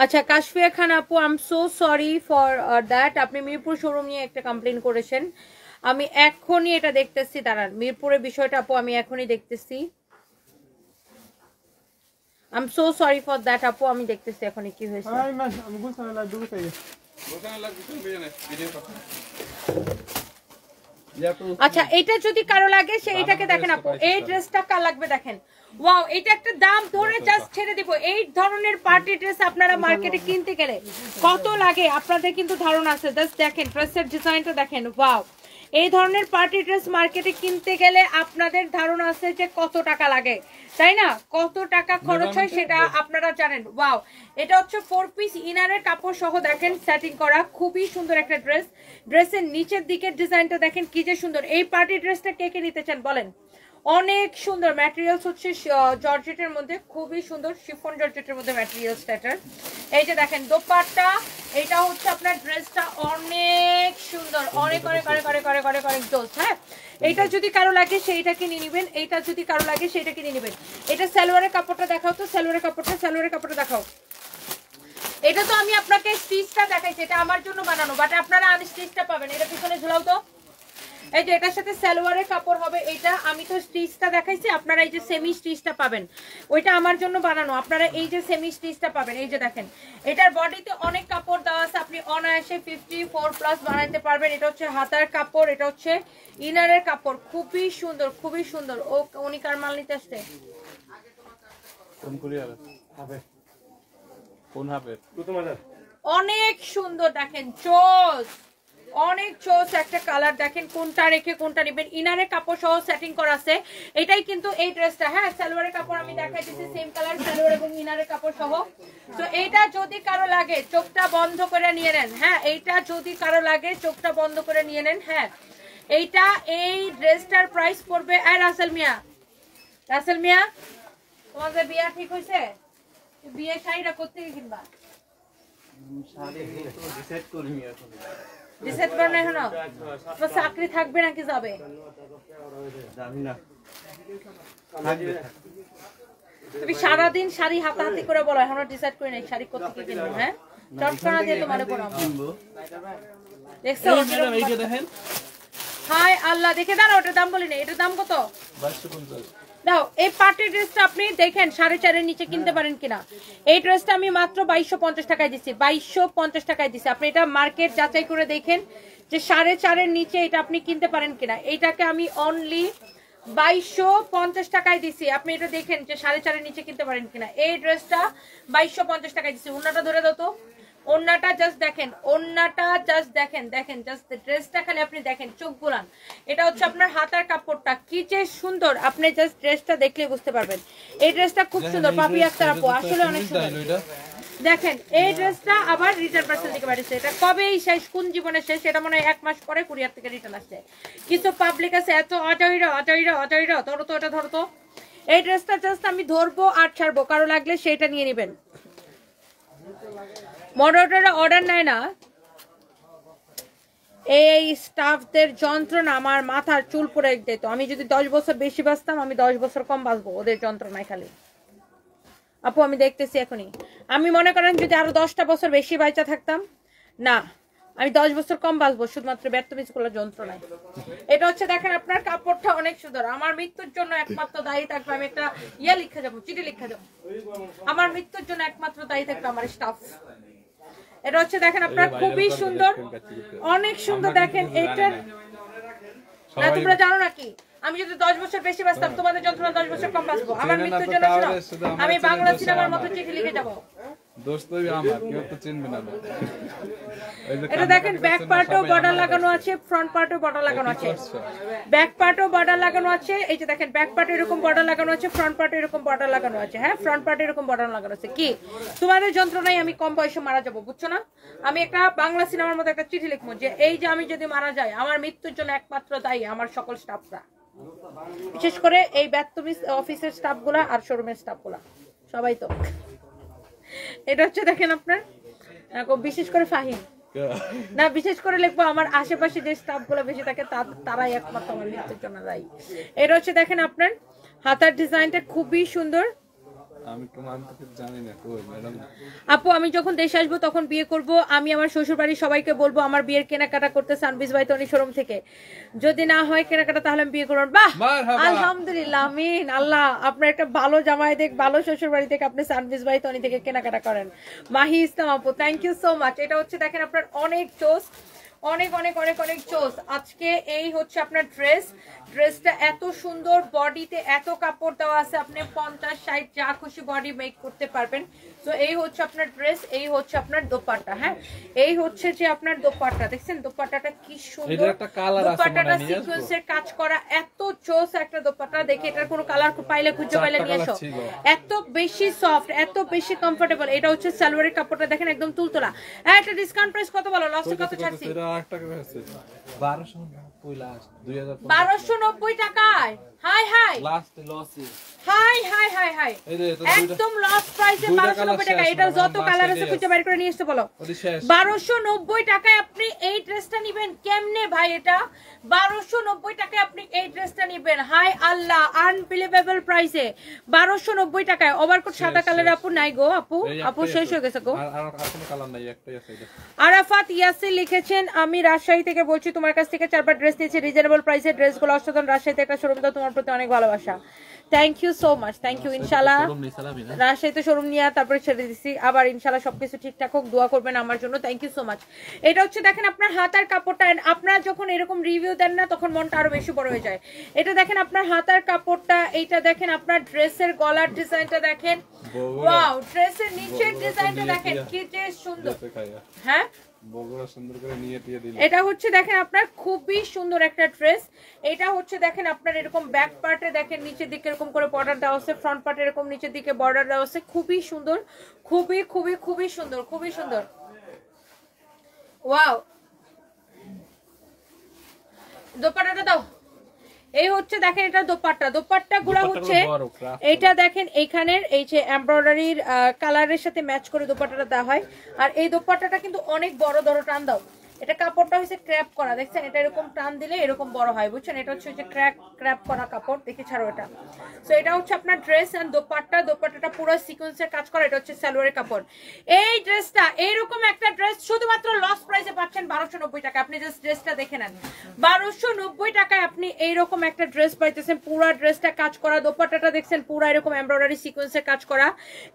আচ্ছা, কাশফিয়া খান আপু, I am so sorry for that. আপনি মিরপুর শোরুম নিয়ে একটা কমপ্লেন করেছেন, আমি এখনই এটা দেখতেছি। দাঁড়ান, মিরপুরের বিষয়টা আপু আমি এখনই দেখতেছি। I am so sorry for that আপু, আমি দেখতেছি এখনই কি হয়েছে। আচ্ছা, এটা যদি কারো লাগে সে এটাকে দেখেন আপু, এই ড্রেসটা কার লাগবে দেখেন। ওয়াও, এটা একটা দাম ধরে জাস্ট ছেড়ে দিব। এই ধরনের পার্টি ড্রেস আপনারা মার্কেটে কিনতে গেলে কত লাগে আপনাদের কিন্তু ধারণা আছে। জাস্ট দেখেন ড্রেসের ডিজাইনটা দেখেন। ওয়াও, এই ধরনের পার্টি ড্রেস মার্কেটে কিনতে গেলে আপনাদের ধারণা আছে যে কত টাকা লাগে, তাই না? কত টাকা খরচ হয় সেটা আপনারা জানেন। ওয়াও, এটা হচ্ছে 4 পিস ইনারের কাপড় সহ দেখেন সেটিং করা, খুবই সুন্দর একটা ড্রেস। ড্রেসের নিচের দিকের ডিজাইনটা দেখেন কি যে সুন্দর। এই পার্টি ড্রেসটা কে কে নিতে চান বলেন? অনেক সুন্দর ম্যাটেরিয়ালস হচ্ছে জর্জেটের মধ্যে, খুবই সুন্দর শিফন জর্জেটের মধ্যে ম্যাটেরিয়ালস এটার। এই যে দেখেন দোপাট্টা, এটা হচ্ছে আপনার ড্রেসটা অনেক সুন্দর, অনেক অনেক অনেক অনেক অনেক অনেক অনেক জোস। হ্যাঁ, এইটা যদি কারো লাগে সেইটাকে নিয়ে নেবেন, এইটা যদি কারো লাগে সেইটাকে নিয়ে নেবেন। এটা সালোয়ারের কাপড়টা দেখাও তো, সালোয়ারের কাপড়টা দেখাও। এটা তো আমি আপনাকে স্টিচটা দেখাইছি, এটা আমার জন্য বানানো, বাট আপনারা আনস্টিচটা পাবেন। এটা পিছনে ঝুলাও তো। এই যে এটার সাথে সালোয়ারের কাপড় হবে, এটা আমি তো স্টিচটা দেখাইছি, আপনারা এই যে সেমি স্টিচটা পাবেন, ওইটা আমার জন্য বানানো। আপনারা এই যে সেমি স্টিচটা পাবেন। এই যে দেখেন এটার বডিতে অনেক কাপড় দেওয়া আছে, আপনি অনায়াসে 54+ বানাইতে পারবেন। এটা হচ্ছে হাতার কাপড়, এটা হচ্ছে ইনারের কাপড়, খুবই সুন্দর খুবই সুন্দর। ও উনি কার মাল নিতে আসছে? অনেক সুন্দর দেখেন, চোস, অনেক চোস একটা কালার। দেখেন কোনটা রেখে কোনটা নেবেন। ইনারের কাপড় সহ সেটিং করা আছে, এটাই কিন্তু এই ড্রেসটা। হ্যাঁ, সালোয়ারের কাপড় আমি দেখাই দিচ্ছি, সেম কালার সালোয়ার এবং ইনারের কাপড় সহ। তো এইটা যদি কারো লাগে চোখটা বন্ধ করে নিয়ে নেন। হ্যাঁ, এইটা যদি কারো লাগে চোখটা বন্ধ করে নিয়ে নেন। হ্যাঁ, এইটা এই ড্রেসটার প্রাইস পড়বে। রাসেল মিয়া, তোমাদের বিয়া ঠিক হয়েছে? বিয়ে শাড়িটা কোত্থেকে কিনবা? ডিসাইড করেন এখনো? তোমার চাকরি থাকবে নাকি যাবে? তুমি সারাদিন শাড়ি হাতাহাতি করে বলো, এখনো ডিসাইড করে নাই শাড়ি কোত্থেকে কিনবো। হ্যাঁ, চটকনা দিয়ে তোমারে পরাবো দেখছো এইটা দেখেন হাই আল্লাহ দেখে দাঁড়াও ওটার দাম বলিনি এটার দাম কত 2250 দাও এই পার্টি ড্রেসটা আপনি দেখেন 4.5 এর নিচে কিনতে পারেন কিনা এই ড্রেসটা আমি মাত্র 2250 টাকায় দিছি 2250 টাকায় দিছি আপনি এটা মার্কেট যাচাই করে দেখেন যে 4.5 এর নিচে এটা আপনি কিনতে পারেন কিনা এইটাকে আমি অনলি 2250 টাকায় দিছি আপনি এটা দেখেন যে 4.5 এর নিচে কিনতে পারেন কিনা এই ড্রেসটা 2250 টাকায় দিছি ওন্নাটা ধরে দাও তো ওন্নাটা জাস্ট দেখেন ওন্নাটা জাস্ট দেখেন দেখেন জাস্ট ড্রেসটা খালি আপনি দেখেন চোখ বুলান এটা হচ্ছে আপনার হাতার কাপড়টা কি যে সুন্দর আপনি জাস্ট ড্রেসটা দেখলে বুঝতে পারবেন এই ড্রেসটা খুব সুন্দর পাপি আক্তার আপু আসলে অনেক সুন্দর দেখেন এই ড্রেসটা আবার রিটার্ন পার্সেল থেকে বাড়িছে এটা কবেই শেষ কোন জীবনে শেষ এটা মনে হয় 1 মাস পরে কুরিয়ার থেকে রিটার্ন আসছে কিছু পাবলিক আছে এত অজয়রা ধরো তো এটা ধরো তো এই ড্রেসটা জাস্ট আমি ধরবো আর ছাড়বো কারো লাগলে সেটা নিয়ে নেবেন মডারেটররা অর্ডার নেয় না এই স্টাফদের যন্ত্রণা আমার মাথার চুল পড়ে দিত আমি যদি 10 বছর বেশি বাঁচতাম আমি 10 বছর কম বাঁচবো ওদের যন্ত্রণায় খালি আপু আমি দেখতেছি এখনই আমি মনে করেন যদি আরো 10টা বছর বেশি বাইচা থাকতাম না আমি 10 বছর কম বাঁচবো শুধুমাত্র ব্যর্থমিসগুলোর যন্ত্রণায় এটা হচ্ছে দেখেন আপনার কাপড়টা অনেক সুন্দর আমার মৃত্যুর জন্য একমাত্র দায়ী থাকবে আমি একটা লিখে যাবো চিঠি লিখে যাবো আমার মৃত্যুর জন্য একমাত্র দায়ী থাকবে আমার স্টাফ এটা হচ্ছে দেখেন আপনার খুবই সুন্দর অনেক সুন্দর দেখেন এইটার না তোমরা জানো নাকি আমি যদি 10 বছর বেশি বাঁচতাম তোমাদের যন্ত্রণা 10 বছর কম বাঁচবো আমার মৃত্যুর জন্য আমি বাংলা সিনেমার মতো চিঠি লিখে যাবো এটা দেখেন ব্যাক পার্টও বর্ডার লাগানো আছে ফ্রন্ট পার্টও বর্ডার লাগানো আছে ব্যাক পার্টও বর্ডার লাগানো আছে এই যে দেখেন ব্যাক পার্টে এরকম বর্ডার লাগানো আছে ফ্রন্ট পার্টে এরকম বর্ডার লাগানো আছে হ্যাঁ ফ্রন্ট পার্টে এরকম বর্ডার লাগানো আছে কি তোমাদের যন্ত্রণায় আমি কম বয়সে মারা যাবো বুঝছো না আমি একটা বাংলা সিনেমার মতো একটা চিঠি লিখবো যে এই যে আমি যদি মারা যাই আমার মৃত্যুর জন্য একমাত্র দায়ী আমার সকল স্টাফরা বিশেষ করে এই ব্যর্থমিস অফিসের স্টাফগুলা আর শোরুমের স্টাফগুলা সবাই তো এটা হচ্ছে দেখেন আপনার বিশেষ করে ফাহিম না বিশেষ করে লিখবো আমার আশেপাশে যে স্টাফগুলো বেশি থাকে তারাই একমাত্র আমার মৃত্যুর জন্য দায়ী এটা হচ্ছে দেখেন আপনার হাতার ডিজাইনটা খুবই সুন্দর আমি তো মানতে জানি না কই ম্যাডাম আপু আমি যখন দেশে আসবো তখন বিয়ে করব আমি আমার শ্বশুর বাড়ির সবাইকে বলবো আমার বিয়ের কেনাকাটা করতে সানবিজ ভাই তনি শোরুম থেকে যদি না হয় কেনাকাটা তাহলে আমি বিয়ে করব বাহ আলহামদুলিল্লাহ আমিন আল্লাহ আপনার একটা ভালো জামাই দেখ ভালো শ্বশুর বাড়ি থেকে আপনি সানবিজ ভাই তনি থেকে কেনাকাটা করেন মাহি ইসলাম আপু থ্যাংক ইউ সো মাচ এটা হচ্ছে দেখেন আপনার অনেক চোস অনেক অনেক অনেক অনেক চোস আজকে এই হচ্ছে আপনার ড্রেসটা এত সুন্দর বডিতে এত কাপড় দেওয়া আছে আপনি 50-60 যা খুশি বডি মেক করতে পারবেন তো এই হচ্ছে আপনার ড্রেস এই হচ্ছে আপনার দোপাট্টা হ্যাঁ এই হচ্ছে যে আপনার দোপাট্টা দেখছেন দোপাট্টাটা কি সুন্দর দোপাট্টাটা সিকোয়েন্সের কাজ করা এত চোস একটা দোপাট্টা দেখে এটার কোনো কালার পাইলে খুঁজে পাইলে নিয়ে আসো এত বেশি সফট এত বেশি কমফোর্টেবল এটা হচ্ছে সালোয়ারের কাপড়টা দেখেন একদম তুলতলা একটা ডিসকাউন্ট প্রাইস কত বলো লাস্টে কত ছাড়ছি 1290 টাকায় হাই হাই লাস্ট লসে হাই হাই হাই হাই একদম লস প্রাইসে 1290 টাকা এটা যত কালার আছে খুঁজে বের করে নিয়ে এসে বলো 1290 টাকায় আপনি এই ড্রেসটা নেবেন কেমনে ভাই এটা 1290 টাকায় আপনি এই ড্রেসটা নেবেন হাই আল্লাহ আনবিলিভেবল প্রাইসে 1290 টাকায় ওভারকোট সাদা কালারের আপু নাই গো আপু শেষ হয়ে গেছে গো আর কোনো কালার নাই একটাই আছে এটা আরাফাত ইয়াসির লিখেছেন আমি রাজশাহী থেকে বলছি তোমার কাছ থেকে 4বার ড্রেস নিয়েছি রিজনেবল প্রাইসে ড্রেসগুলো অসাধারণ রাজশাহীতে একটা শোরুম দাও তোমার প্রতি অনেক ভালোবাসা thank you so much thank you ইনশাআল্লাহ রাজশাহীতে শোরুম নিয়ে তারপরে ছেড়ে দিছি আবার ইনশাআল্লাহ সবকিছু ঠিকঠাক হোক দোয়া করবেন আমার জন্য থ্যাংক ইউ সো মাচ এটা হচ্ছে দেখেন আপনার হাতার কাপড়টা আপনারা যখন এরকম রিভিউ দেন না তখন মনটা আরো বেশি বড় হয়ে যায় এটা দেখেন আপনার হাতার কাপড়টা এইটা দেখেন আপনার ড্রেসের গলার ডিজাইনটা দেখেন ওয়াও ড্রেসের নিচের ডিজাইনটা দেখেন কি যে সুন্দর হ্যাঁ বগুড়া সুন্দর করে নিয়ে দিয়ে দিল এটা হচ্ছে দেখেন আপনার খুবই সুন্দর একটা ড্রেস এটা হচ্ছে দেখেন আপনার এরকম ব্যাক পার্টে দেখেন নিচের দিকে এরকম করে বর্ডার দেওয়া আছে ফ্রন্ট পার্টে এরকম নিচের দিকে বর্ডার দেওয়া আছে খুবই সুন্দর খুবই খুবই খুবই সুন্দর খুবই সুন্দর ওয়াও দোপাট্টাটা দাও এই হচ্ছে দেখেন এটা দোপাট্টা গুলা হচ্ছে এটা দেখেন এইখানের এই যে এমব্রয়ডারির কালারের সাথে ম্যাচ করে দোপাট্টাটা দেওয়া হয় আর এই দোপাট্টাটা কিন্তু অনেক বড় ধরো টান দাও এটা কাপড়টা হচ্ছে ক্র্যাপ করা, দেখছেন এটা এরকম টান দিলে এরকম বড় হয়, বুঝছেন? এটা হচ্ছে যে ক্র্যাপ করা কাপড়, দেখে ছাড়ো এটা। সো এটা হচ্ছে আপনার ড্রেস এন্ড দোপাট্টাটা পুরো সিকোয়েন্সের কাজ করা, এটা হচ্ছে সালোয়ারের কাপড়। এই ড্রেসটা এইরকম একটা ড্রেস শুধুমাত্র লস প্রাইসে পাচ্ছেন 1290 টাকা। আপনি জাস্ট ড্রেসটা দেখে নেন, 1290 টাকায় আপনি এইরকম একটা ড্রেস পাইতেছেন। পুরো ড্রেসটা কাজ করা, দোপাট্টাটা দেখছেন পুরো এরকম এমব্রয়ডারি সিকোয়েন্সের কাজ করা।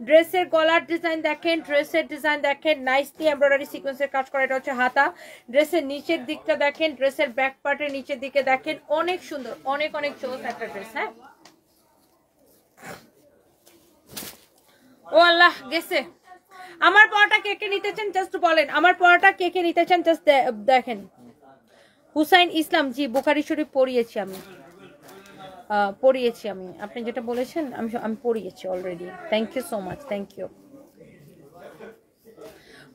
ড্রেসের গলার ডিজাইন দেখেন, ড্রেসের ডিজাইন দেখেন, নাইসলি এমব্রয়ডারি সিকোয়েন্সের কাজ করা, এটা হচ্ছে হাতা। ড্রেসের নিচের দিকটা দেখেন, ড্রেসের ব্যাক পার্টের নিচের দিকে দেখেন, অনেক সুন্দর, অনেক অনেক চোখ একটা ড্রেস। হ্যাঁ, ও আল্লাহ গেছে। আমার পড়াটা কে কে নিতে চান জাস্ট বলেন, আমার পড়াটা কে কে নিতে চান জাস্ট দেখেন। হুসাইন ইসলাম, জি বুখারী শরীফ পড়িয়েছি আমি, আপনি যেটা বলেছেন আমি পড়িয়েছি already. Thank you so much, thank you.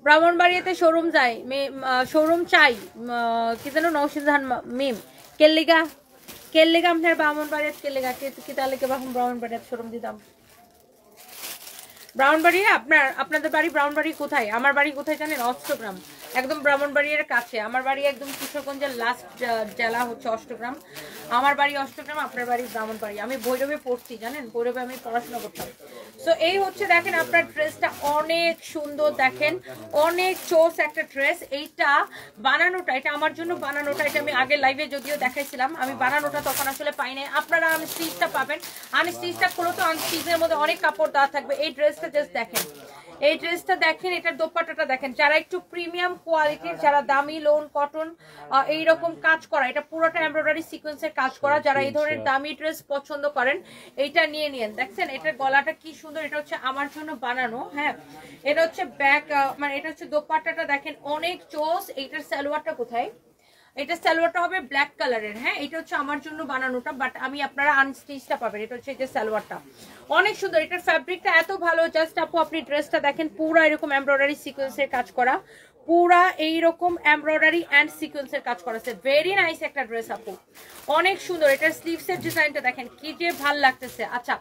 ব্রাহ্মণবাড়িয়াতে শোরুম চাই কি যেন নওশিনজাহান মিম কেল্লিগা আপনার ব্রাহ্মণবাড়িয়াত কেল্লিগা কি তাহলে কে ব্রাহ্মণবাড়িয়াত শোরুম দিতাম। ব্রাহ্মণবাড়িয়া আপনাদের বাড়ি ব্রাহ্মণবাড়ি কোথায়? আমার বাড়ি কোথায় জানেন? অষ্টগ্রাম, একদম ব্রাহ্মণবাড়িয়ার কাছে। আমার বাড়ি একদম কিশোরগঞ্জের লাস্ট জেলা হচ্ছে অষ্টগ্রাম। আমার বাড়ি অষ্টগ্রাম, আপনার বাড়ি ব্রাহ্মণবাড়ি। আমি ভৈরবে পড়ছি, জানেন ভৈরবে আমি পড়াশোনা করতাম। সো এই হচ্ছে দেখেন আপনার ড্রেসটা অনেক সুন্দর, দেখেন অনেক চোস একটা ড্রেস। এইটা বানানোটা, এটা আমার জন্য বানানোটা, এটা আমি আগে লাইভে যদিও দেখাইছিলাম, আমি বানানোটা তখন আসলে পাই নাই। আপনারা আনস্টিচটা পাবেন, আনস্টিচটা খুলো তো আনস্টিচের মধ্যে অনেক কাপড় দেওয়া থাকবে। এই ড্রেসটা জাস্ট দেখেন, এই ড্রেসটা দেখেন, এটার দোপাট্টাটা দেখেন। যারা একটু প্রিমিয়াম কোয়ালিটির, যারা দামি লোন কটন এইরকম কাজ করা, এটা পুরোটা এমব্রয়ডারি সিকোয়েন্সের কাজ করা, যারা এই ধরনের দামি ড্রেস পছন্দ করেন এইটা নিয়ে নিয়েন। দেখছেন এটার গলাটা কি সুন্দর, এটা হচ্ছে আমার জন্য বানানো। হ্যাঁ, এটা হচ্ছে ব্যাক, মানে এটা হচ্ছে দোপাট্টাটা দেখেন অনেক চোস। এইটার সালোয়ারটা কোথায়? এটা সালোয়ারটা হবে ব্ল্যাক কালারের। হ্যাঁ, এটা হচ্ছে আমার জন্য বানানোটা, বাট আমি আপনারা আনস্টিচটা পাবেন। এটা হচ্ছে এই যে সালোয়ারটা অনেক সুন্দর, এটার ফ্যাব্রিকটা এত ভালো। জাস্ট আপু আপনি ড্রেসটা দেখেন, পুরা এরকম এমব্রয়ডারি সিকোয়েন্সের কাজ করা, পুরা এইরকম এমব্রয়ডারি অ্যান্ড সিকোয়েন্সের কাজ করা আছে। ভেরি নাইস একটা ড্রেস আপু, অনেক সুন্দর। এটার স্লিভসের ডিজাইনটা দেখেন কি যে ভাল লাগতেছে। আচ্ছা,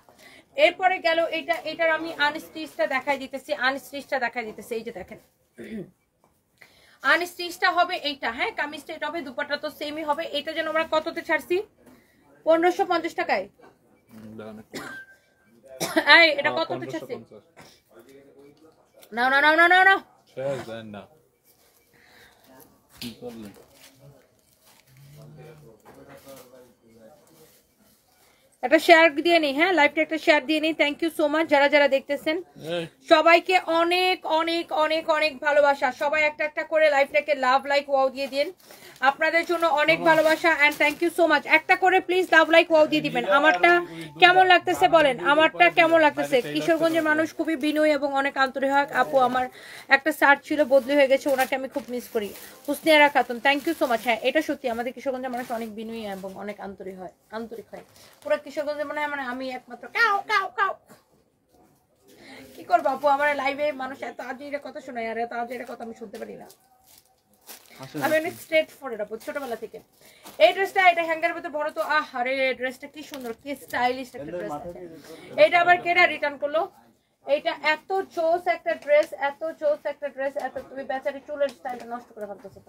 এরপরে গেল এটার আমি আনস্টিচটা দেখাই দিতেছি, এই যে দেখেন আনস্টিচটা হবে এইটা। হ্যাঁ, কামিজটা এটা হবে, দুপাট্টা তো সেমই হবে। এটা যেন আমরা কততে ছাড়ছি? 1550 টাকায়। এই এটা কততে ছাড়ছি? না একটা শেয়ার দিয়ে নেই। হ্যাঁ, লাইভটা একটা শেয়ার দিয়ে নেই। থ্যাংক ইউ সো মাচ যারা দেখতেছেন, সবাইকে অনেক অনেক অনেক অনেক ভালোবাসা। সবাই একটা একটা করে লাইভটাকে লাভ লাইক ওয়াও দিয়ে দিন, আপনাদের জন্য অনেক ভালোবাসা and thank you so much. একটা করে প্লিজ লাভ লাইক ওয়াও দিয়ে দিবেন। আমারটা কেমন লাগতেছে বলেন, আমারটা কেমন লাগতেছে? কিশোরগঞ্জের মানুষ খুবই বিনয়ী এবং অনেক আন্তরিক হয়। আপু আমার একটা স্যার ছিল, বদলি হয়ে গেছে, ওনাকে আমি খুব মিস করি, Husniara Khatun. Thank you so much. হ্যাঁ, এটা সত্যি, আমাদের কিশোরগঞ্জের মানুষ অনেক বিনয়ী এবং অনেক আন্তরিক হয় পুরো কিশোরগঞ্জে মনে হয় মানে আমি একমাত্র কাউ কাউ কাউ। কি করবো আপু, আমার লাইভে মানুষ এত আজের কথা শোনায়, আর এত আজের কথা আমি শুনতে পারি না। আমি অনেক স্ট্রেট ফরওয়ার্ড আপু, ছোটবেলা থেকে। এই ড্রেসটা, এটা হ্যাঙ্গারের মধ্যে বড় তো, আরে ড্রেসটা কি সুন্দর, কি স্টাইলিশ একটা ড্রেস। এটা আবার কেডা রিটার্ন করলো? এইটা এত চোস একটা ড্রেস, এত তুমি বেচারি চুলের স্টাইলটা নষ্ট করে ফেলতেছো।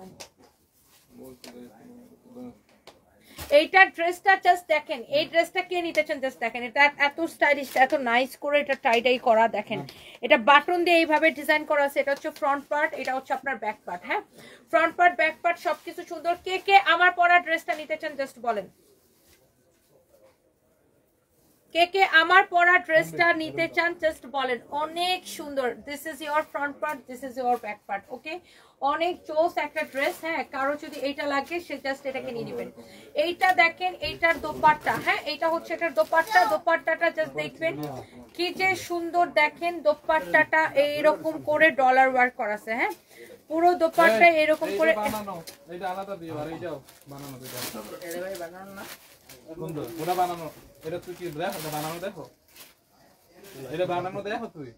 এইটা ড্রেসটা জাস্ট দেখেন, এই ড্রেসটা কে নিতে চান জাস্ট দেখেন। এটা এত স্টাইলিশ, এত নাইস করে এটা টাই করা, দেখেন এটা বাটন দিয়ে এইভাবে ডিজাইন করা আছে। এটা হচ্ছে ফ্রন্ট পার্ট, এটা হচ্ছে আপনার ব্যাক পার্ট। হ্যাঁ, ফ্রন্ট পার্ট ব্যাক পার্ট সবকিছু সুন্দর। কে আমার পরা ড্রেসটা নিতে চান জাস্ট বলেন, কে আমার পরা ড্রেসটা নিতে চান জাস্ট বলেন। অনেক সুন্দর, this is your front part, this is your back part. Okay, অনেক চোস একটা ড্রেস। হ্যাঁ, কারো যদি এইটা লাগে সে জাস্ট এটাকে নিয়ে নেবেন। এইটা দেখেন, এইটার দোপাট্টা। হ্যাঁ, এটা হচ্ছে এটার দোপাট্টাটা জাস্ট দেখবেন কি যে সুন্দর। দেখেন দোপাট্টাটা এইরকম করে ডলার ওয়ার্ক করা আছে। হ্যাঁ, পুরো দোপাট্টা এরকম করে বানানো। এটা আলাদা দিও, আর এইটাও বানানো দিও। এটা ভাই বানানো না বন্ধু, ওটা বানানো। এটা তুই কি দেখো, এটা বানানো দেখো, এটা বানানো দেখো তুই।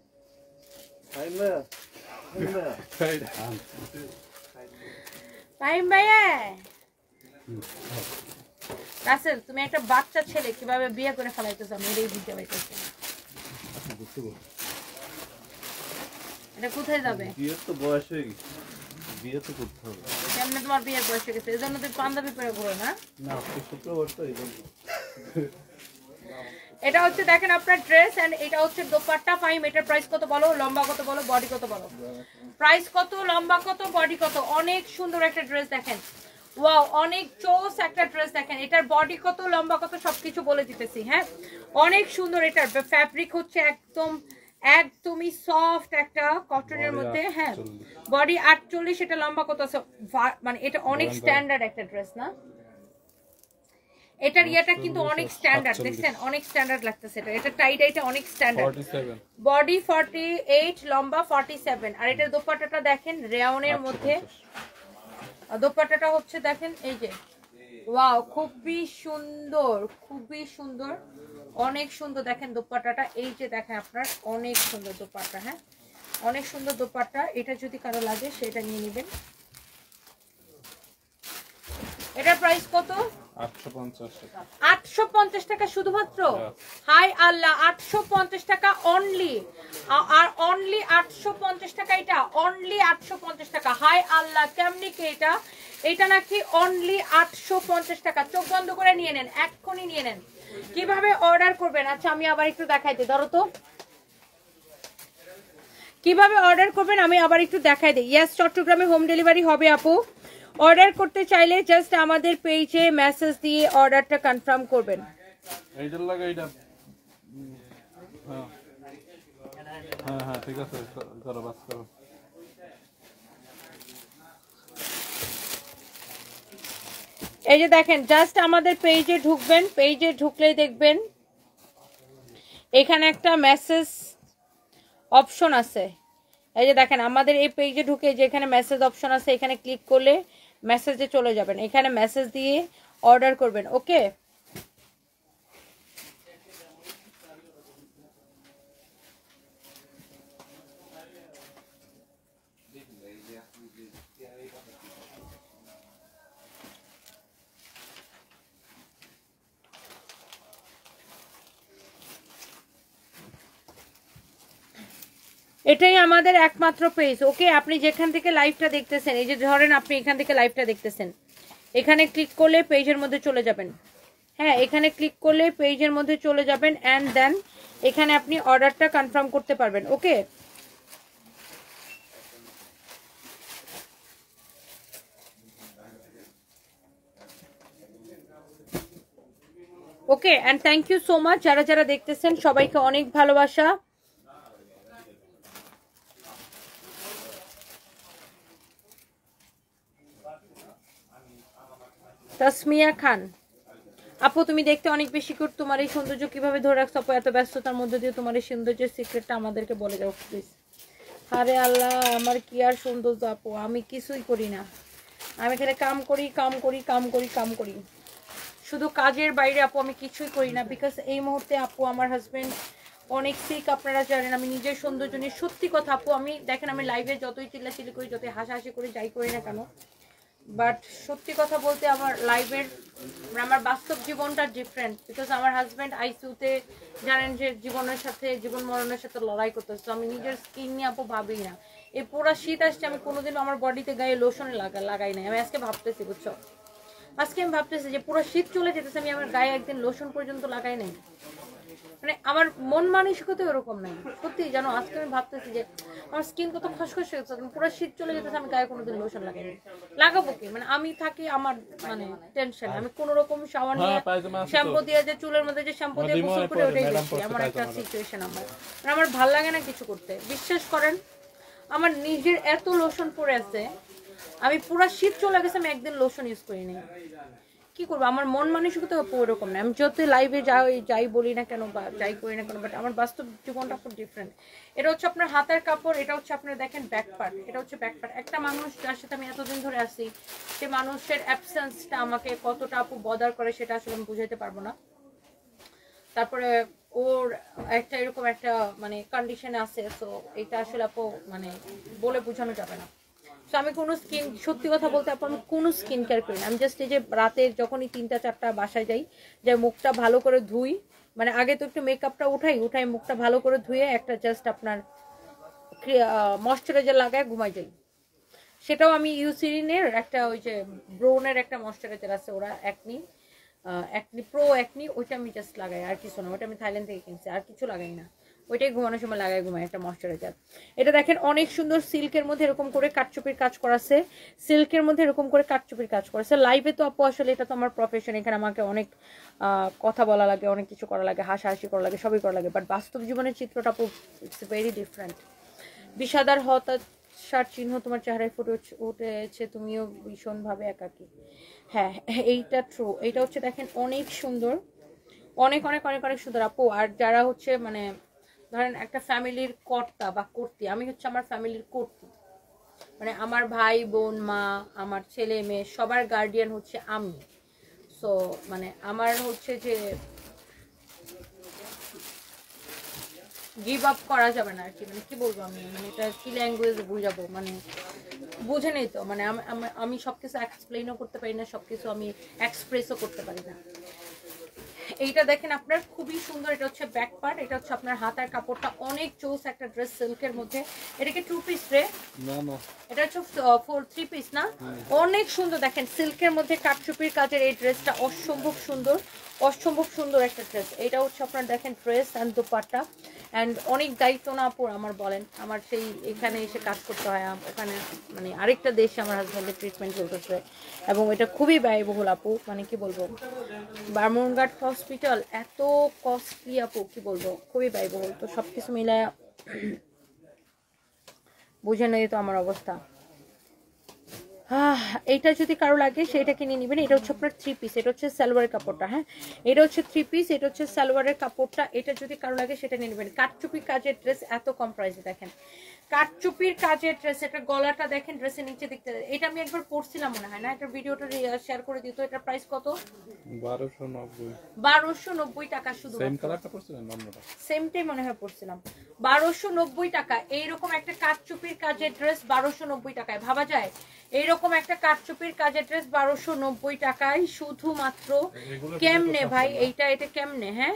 রাসেল, তুমি একটা বাচ্চা ছেলে কিভাবে বিয়ে করে ফেলাইতেছো আমি এটাই বুঝতে পারতেছি। এটা কোথায় যাবে? বিয়ের তো বয়স হয়ে গেছে। বিয়ে তো করতে হবে। কেমনে তোমার বিয়ের বয়স হয়ে গেছে এজন্য তুমি পাঞ্জাবি পরে ঘুরো না? না শুক্রবার তো এই জন্য। এটা হচ্ছে দেখেন আপনার ড্রেস এন্ড এটা হচ্ছে দোপাট্টা। ফাইম এটার প্রাইস কত বলো, লম্বা কত বলো, বডি কত বলো? প্রাইস কত, লম্বা কত, বডি কত? অনেক সুন্দর একটা ড্রেস দেখেন, ওয়াও অনেক চোস একটা ড্রেস দেখেন। এটার বডি কত, লম্বা কত সবকিছু বলে দিতেছি। হ্যাঁ অনেক সুন্দর। এটার ফ্যাব্রিক হচ্ছে একদমই সফট একটা কটনের মধ্যে। হ্যাঁ বডি 48, এটা লম্বা কত আছে, মানে এটা অনেক স্ট্যান্ডার্ড একটা ড্রেস না? এটার ইয়াটা কিন্তু অনেক স্ট্যান্ডার্ড, দেখছেন অনেক স্ট্যান্ডার্ড লাগতেছে। এটা টাইটা অনেক স্ট্যান্ডার্ড। বডি 48, লম্বা 47। আর এটার দোপাট্টাটা দেখেন রেয়নের মধ্যে। দোপাট্টাটা হচ্ছে দেখেন এই যে, ওয়াও খুবই সুন্দর, খুবই সুন্দর, অনেক সুন্দর। দেখেন দোপাট্টাটা এই যে দেখেন আপনার অনেক সুন্দর দোপাট্টা। হ্যাঁ অনেক সুন্দর দোপাট্টা। এটা যদি কারো লাগে সেটা নিয়ে নেবেন। এটার প্রাইস কত? 850 টাকা। 850 টাকা শুধুমাত্র? হাই আল্লাহ, 850 টাকা অনলি। আর অনলি 850 টাকা, এটা অনলি 850 টাকা। হাই আল্লাহ কেমনি কি এটা, এটা নাকি অনলি 850 টাকা। চোখ বন্ধ করে নিয়ে নেন, এক্ষুনি নিয়ে নেন। কিভাবে অর্ডার করবেন? আচ্ছা আমি আবার একটু দেখাই দিই, ধরো তো কিভাবে অর্ডার করবেন আমি আবার একটু দেখাই দিই। ইয়েস চট্টগ্রামে হোম ডেলিভারি হবে আপু। অর্ডার করতে চাইলে জাস্ট আমাদের পেজে মেসেজ দিয়ে অর্ডারটা কনফার্ম করবেন। এইটার লাগে এইটা। হ্যাঁ হ্যাঁ হ্যাঁ ঠিক আছে, করো বাস করো। এই যে দেখেন জাস্ট আমাদের পেজে ঢুকবেন, পেজে ঢুকলেই দেখবেন এখানে একটা মেসেজ অপশন আছে। এই যে দেখেন আমাদের এই পেজে ঢুকে যেখানে মেসেজ অপশন আছে এখানে ক্লিক করলে মেসেজে চলে যাবেন, এখানে মেসেজ দিয়ে অর্ডার করবেন। ওকে এটাই আমাদের একমাত্র পেজ। ওকে আপনি যেখান থেকে লাইভটা দেখতেছেন, এই যে ধরেন আপনি এখান থেকে লাইভটা দেখতেছেন, এখানে ক্লিক করলে পেজের মধ্যে চলে যাবেন। হ্যাঁ এখানে ক্লিক করলে পেজের মধ্যে চলে যাবেন অ্যান্ড দেন এখানে আপনি অর্ডারটা কনফার্ম করতে পারবেন। Okay okay and thank you so much যারা যারা দেখতেছেন, সবাইকে অনেক ভালোবাসা। তাসমিয়া খান আপু তুমি দেখতে অনেক বেশি কিউট, তোমার এই সৌন্দর্য কিভাবে ধরে রাখছো আপু? এত ব্যস্ততার মধ্যে দিয়ে তোমার এই সৌন্দর্যের সিক্রেটটা আমাদেরকে বলে দাও প্লিজ। আরে আল্লাহ আমার কি আর সৌন্দর্য আপু, আমি কিছুই করি না, আমি এখানে কাম করি কাম করি কাম করি কাম করি, শুধু কাজের বাইরে আপু আমি কিছুই করি না। বিকজ এই মুহূর্তে আপু আমার হাজবেন্ড অনেক সিক, আপনারা জানেন। আমি নিজের সৌন্দর্য নিয়ে সত্যি কথা আপু, আমি দেখেন আমি লাইভে যতই চিল্লাচিল্লি করি, যতই হাসাহাসি করি, যাই করি না কেন, বাট সত্যি কথা বলতে আমার লাইভের আমার বাস্তব জীবনটা ডিফারেন্ট। বিকজ আমার হাজব্যান্ড আইসিইউতে জানেন যে জীবনের সাথে জীবন মরণের সাথে লড়াই করতেছে। আমি নিজের স্কিন নিয়ে আপু ভাবি না। এই পুরো শীত আসছে, আমি কোনোদিনও আমার বডিতে গায়ে লোশনে লাগাই নাই। আমি আজকে ভাবতেছি বুঝছো, আজকে আমি ভাবতেছি যে পুরো শীত চলে যেতেছে, আমি আমার গায়ে একদিন লোশন পর্যন্ত লাগাই নাই। মানে আমার মন মানসিকতা ওরকম নাই সত্যি জানো। আজকে আমি ভাবতেছি যে আমার স্কিন কত খসখস হয়ে গেছে, পুরো শীত চলে যেতেছে, আমি গায়ে কোনোদিন লোশন লাগাইনি। লাগাবো কি, মানে আমি থাকি আমার মানে টেনশন, আমি কোন রকম শাওয়ার নিয়ে শ্যাম্পু দিয়ে যে চুলের মধ্যে যে শ্যাম্পু দিয়ে গোসল করে ওটাই বেশি আমার একটা সিচুয়েশন। আমার ভাল লাগে না কিছু করতে, বিশ্বাস করেন। আমার নিজের এত লোশন পরে আছে, আমি পুরো শীত চলে গেছে, আমি একদিন লোশন ইউজ করি নাই। কি করবো, আমার মন মানসিকতা ওরকম না। আমি যত লাইভে যাই বলি না কেন বা যাই করি না কেন, বাট আমার বাস্তব জীবনটা খুব ডিফারেন্ট। এটা হচ্ছে আপনার হাতের কাপড়, এটা হচ্ছে আপনার দেখেন ব্যাক পার্ট, এটা হচ্ছে ব্যাক পার্ট। একটা মানুষ যার সাথে আমি এতদিন ধরে আছি, সে মানুষের অ্যাবসেন্সটা আমাকে কতটা আপু বদার করে সেটা আসলে আমি বুঝাইতে পারবো না। তারপরে ওর একটা এরকম একটা মানে কন্ডিশনে আছে, তো এটা আসলে আপু মানে বলে বোঝানো যাবে না। তো আমি কোনো স্কিন, সত্যি কথা বলতে আপু আমি কোনো স্কিন কেয়ার করি না। আমি জাস্ট এই যে রাতে যখনই 3টা-4টা বাসায় যাই, যে মুখটা ভালো করে ধুই, মানে আগে তো একটু মেকআপটা উঠাই মুখটা ভালো করে ধুয়ে একটা জাস্ট আপনার ময়শ্চারাইজার লাগায় ঘুমাই যাই। সেটাও আমি ইউসিরিনের একটা ওই যে ব্রোনের একটা ময়শ্চারাইজার আছে ওরা একনি প্রো একনি, ওইটা আমি জাস্ট লাগাই, আর কিছু না। ওইটা আমি থাইল্যান্ড থেকে কিনছি, আর কিছু লাগাই না। ওইটাই ঘুমানোর সময় লাগাই, ঘুমাই একটা ময়শ্চারাইজার। এটা দেখেন অনেক সুন্দর সিল্কের মধ্যে এরকম করে কাটচুপির কাজ করাছে, সিল্কের মধ্যে এরকম করে কাটচুপির কাজ করেছে। লাইভে তো আপু আসলে এটা তো আমার প্রফেশন, এখানে আমাকে অনেক কথা বলা লাগে, অনেক কিছু করা লাগে, হাসাহাসি করা লাগে, সবই করা লাগে, বাট বাস্তব জীবনের চিত্রটা আপু ইটস ভেরি ডিফারেন্ট। বিষাদার হতাশার চিহ্ন তোমার চেহারায় ফুটে উঠেছে, তুমিও ভীষণভাবে একাকী। হ্যাঁ, এইটা ট্রু। এইটা হচ্ছে দেখেন অনেক সুন্দর, অনেক অনেক অনেক অনেক সুন্দর আপু। আর যারা হচ্ছে মানে ধরেন একটা ফ্যামিলির কর্তা বা কর্তি, আমি হচ্ছে আমার ফ্যামিলির কর্তি, মানে আমার ভাই বোন মা আমার ছেলে মেয়ে সবার গার্ডিয়ান হচ্ছে আমি। সো মানে আমার হচ্ছে যে গিভ আপ করা যাবে না আর কি, মানে কি বলবো আমি, মানে এটা কি ল্যাঙ্গুয়েজে বুঝাবো, মানে বুঝে নেই তো, মানে আমি সবকিছু এক্সপ্লেইনও করতে পারি না, সবকিছু আমি এক্সপ্রেসও করতে পারি না। এইটা দেখেন আপনার খুবই সুন্দর, এটা হচ্ছে ব্যাক পার্ট, এটা হচ্ছে আপনার হাতার কাপড়টা অনেক চোস একটা ড্রেস সিল্কের মধ্যে। এটা কি 2 পিস রে? না না, এটা হচ্ছে 3 পিস না? অনেক সুন্দর দেখেন সিল্কের মধ্যে কাটচুপির কাজের এই ড্রেসটা অসম্ভব সুন্দর, অসম্ভব সুন্দর একটা ড্রেস। এটা হচ্ছে আপনার দেখেন ড্রেস অ্যান্ড দোপাট্টা, অ্যান্ড অনেক দায়িত্ব না আপু আমার, বলেন আমার সেই এখানে এসে কাজ করতে হয়, ওখানে মানে আরেকটা দেশে আমার হাজব্যান্ডের ট্রিটমেন্ট চলতেছে, এবং এটা খুবই ব্যয়বহুল আপু, মানে কি বলবো, বামুনঘাট হসপিটাল এত কস্টলি আপু, কি বলবো, খুবই ব্যয়বহুল। তো সব কিছু মিলায় বুঝে নেই তো আমার অবস্থা। এইটা যদি কারো লাগে সেটা কিনে নেবেন। এটা হচ্ছে আপনার 3 পিস, এটা হচ্ছে সালোয়ারের কাপড়টা। হ্যাঁ, এটা হচ্ছে 3 পিস, এটা হচ্ছে সালোয়ারের কাপড়টা। এটা যদি কারো লাগে সেটা নিয়ে নেবেন। কাটচুপির কাজের ড্রেস এত কম প্রাইসে দেখেন, কাটচুপির কাজের ড্রেস। এটা গলাটা দেখেন, ড্রেসের নিচে দেখতে, এটা আমি একবার পরছিলাম মনে হয় না, এটা ভিডিওটা শেয়ার করে দিত। এটার প্রাইস কত? 1290 টাকা শুধু। সেম কালারটা পরছিলাম, সেমটাই মনে হয় পরছিলাম। 1290 টাকা এইরকম একটা কাটচুপির কাজের ড্রেস 1290 টাকায়, ভাবা যায়? এইরকম একটা কাটচুপির কাজের ড্রেস 1290 টাকায় শুধুমাত্র। কেমনে ভাই এইটা, এটা কেমনে? হ্যাঁ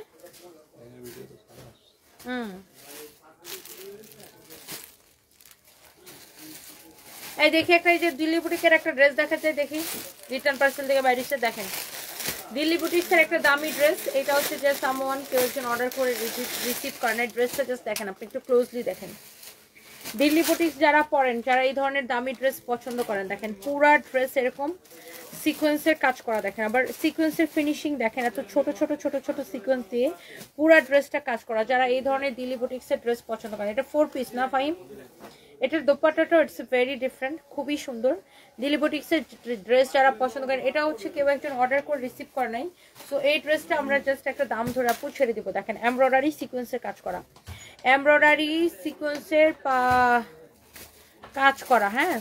এই দেখি একটা, এই যে দিল্লি বুটিকের একটা ড্রেস দেখা যায়, দেখি রিটার্ন পার্সেল থেকে বাইরে এসে দেখেন। দিল্লি বুটিক্সের একটা দামি ড্রেস, এটা হচ্ছে যে সামওয়ান কেউ একজন অর্ডার করে রিসিভ করেন। এই ড্রেসটা জাস্ট দেখেন, আপনি একটু ক্লোজলি দেখেন। দিল্লি বুটিক্স যারা পরেন, যারা এই ধরনের দামি ড্রেস পছন্দ করেন, দেখেন পুরা ড্রেস এরকম সিকোয়েন্সের কাজ করা, দেখেন আবার সিকোয়েন্সের ফিনিশিং দেখেন, এত ছোট ছোট ছোট ছোট সিকোয়েন্স দিয়ে পুরা ড্রেসটা কাজ করা। যারা এই ধরনের দিল্লি বুটিক্সের ড্রেস পছন্দ করেন, এটা 4 পিস না ফাইম? এটার দোপাট্টাটাও ইটস ভেরি ডিফারেন্ট, খুবই সুন্দর। দিল্লি বুটিক্সের ড্রেস যারা পছন্দ করেন, এটা হচ্ছে কেউ একজন অর্ডার করে রিসিভ করে নাই। সো এই ড্রেসটা আমরা জাস্ট একটা দাম ধরে আপু ছেড়ে দিব। দেখেন এমব্রয়ডারি সিকোয়েন্সের কাজ করা, এমব্রয়ডারি সিকোয়েন্সের কাজ করা। হ্যাঁ,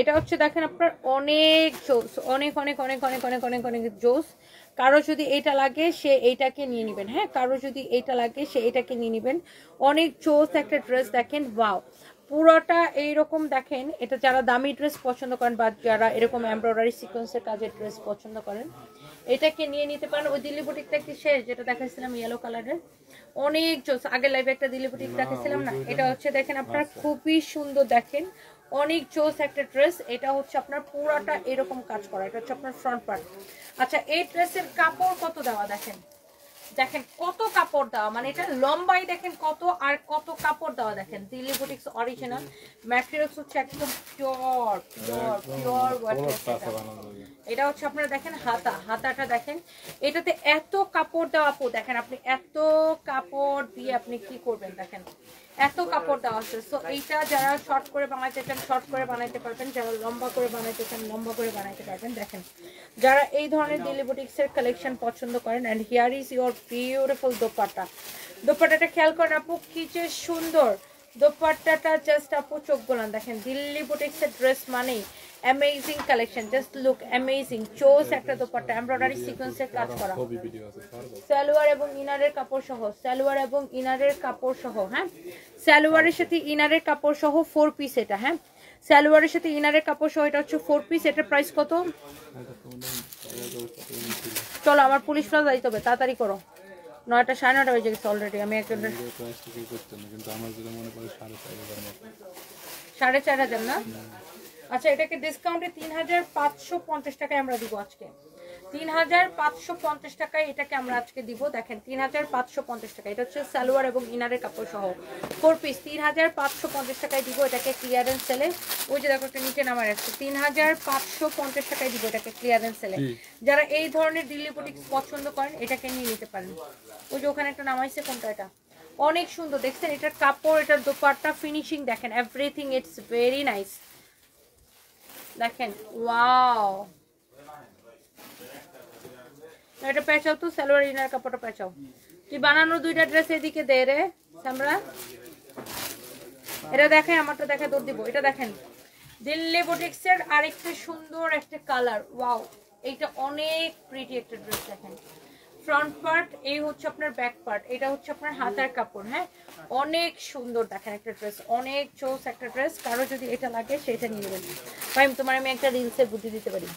এটা হচ্ছে দেখেন আপনার অনেক জোস, অনেক অনেক অনেক অনেক অনেক অনেক অনেক জোস। কারো যদি এইটা লাগে সে এইটাকে নিয়ে নেবেন। হ্যাঁ, কারো যদি এইটা লাগে সে এটাকে নিয়ে নেবেন। অনেক জোস একটা ড্রেস দেখেন, ওয়াও পুরোটা এইরকম দেখেন। এটা যারা দামি ড্রেস পছন্দ করেন বা যারা এরকম এমব্রয়ডারি সিকোয়েন্সের কাজের ড্রেস পছন্দ করেন, এটাকে নিয়ে নিতে পারেন। ওই দিল্লি বুটিকটা কি শেষ যেটা দেখাচ্ছিলাম ইয়েলো কালারের, অনেক জোস। আগের লাইভে একটা দিল্লি বুটিক দেখাচ্ছিলাম না, এটা হচ্ছে দেখেন আপনার খুবই সুন্দর, দেখেন অনেক জোস একটা ড্রেস। এটা হচ্ছে আপনার পুরাটা এরকম কাজ করা, এটা হচ্ছে আপনার ফ্রন্ট পার্ট। আচ্ছা, এই ড্রেসের কাপড় কত দেওয়া দেখেন, দেখেন কত কাপড় দেওয়া, মানে এটা লম্বাই দেখেন কত, আর কত কাপড় দেওয়া দেখেন। দিল্লি বুটিক্স অরিজিনাল ম্যাটেরিয়ালস হচ্ছে একদম পিওর পিওর পিওর ওয়াটার। এটা হচ্ছে আপনারা দেখেন হাতাটা দেখেন, এটাতে এত কাপড় দেওয়া আপু, দেখেন আপনি এত কাপড় দিয়ে আপনি কি করবেন, দেখেন এত কাপড় দেওয়া আছে। সো এইটা যারা শর্ট করে বানাইতে চান শর্ট করে বানাইতে পারবেন, যারা লম্বা করে বানাইতে চান লম্বা করে বানাইতে পারবেন। দেখেন যারা এই ধরনের দিল্লি বুটিক্সের কালেকশন পছন্দ করেন, and here is your beautiful dupatta. দোপাট্টাটা খেয়াল করেন আপু, কি যে সুন্দর দোপাট্টাটা, জাস্ট আপু চোখ বলান। দেখেন দিল্লি বুটিক্সের ড্রেস মানেই amazing collection, just look amazing. Choose একটা দোপাট্টা, এমব্রয়ডারি সিকোয়েন্সের কাজ করা, সালোয়ার এবং ইনারের কাপড় সহ, সালোয়ার এবং ইনারের কাপড় সহ। হ্যাঁ, সালোয়ারের সাথে ইনারের কাপড় সহ 4 পিস এটা। হ্যাঁ, সালোয়ারের সাথে ইনারের কাপড় সহ এটা হচ্ছে 4 পিস। এটার প্রাইস কত? চলো আমার পুলিশ প্লাজা যাইতে হবে, তাড়াতাড়ি করো। 9টা 9:30 বেজে গেছে অলরেডি। আমি একটা কিন্তু আমার যেটা মনে পড়ে 4,500 4,500 না? আচ্ছা, এটাকে ডিসকাউন্টে 3,550 টাকায় আমরা দিব আজকে। 3,550 টাকায় এটাকে আমরা আজকে দিব। দেখেন 3,550 টাকা। এটা হচ্ছে সালোয়ার এবং ইনারের কাপড় সহ 4 পিস 3,550 টাকায় দিব এটাকে ক্লিয়ারেন্স সেলে। ওই যে দেখো একটা নিচে নামার আছে, 3,550 টাকায় দিব এটাকে ক্লিয়ারেন্স সেলে। যারা এই ধরনের দিল্লি বুটিক পছন্দ করেন এটাকে নিয়ে নিতে পারেন। ওই যে ওখানে একটা নামাইছে, কোনটা এটা? অনেক সুন্দর দেখছেন, এটার কাপড়, এটার দোপাট্টা, ফিনিশিং দেখেন, এভরিথিং ইটস ভেরি নাইস। দেখেন ওয়াও, এটা পেঁচাও তো, সালোয়ার ইনার কাপড়টা পেঁচাও। তুই বানানো দুইটা ড্রেস এদিকে দে রে সামরা। এটা দেখেন, আমারটা দেখে দৌড় দিব। এটা দেখেন দিল্লি বুটিক্সের আরেকটা সুন্দর একটা কালার, ওয়াও, এইটা অনেক প্রিটি একটা ড্রেস। দেখেন ফ্রন্ট পার্ট, এই হচ্ছে আপনার ব্যাক পার্ট, এটা হচ্ছে আপনার হাতার কাপড়। হ্যাঁ, অনেক সুন্দর দেখেন একটা ড্রেস, অনেক চোস একটা ড্রেস। কারো যদি এটা লাগে সেটা নিয়ে নেবেন ভাই। তোমার আমি একটা রিলসের বুদ্ধি দিতে পারি।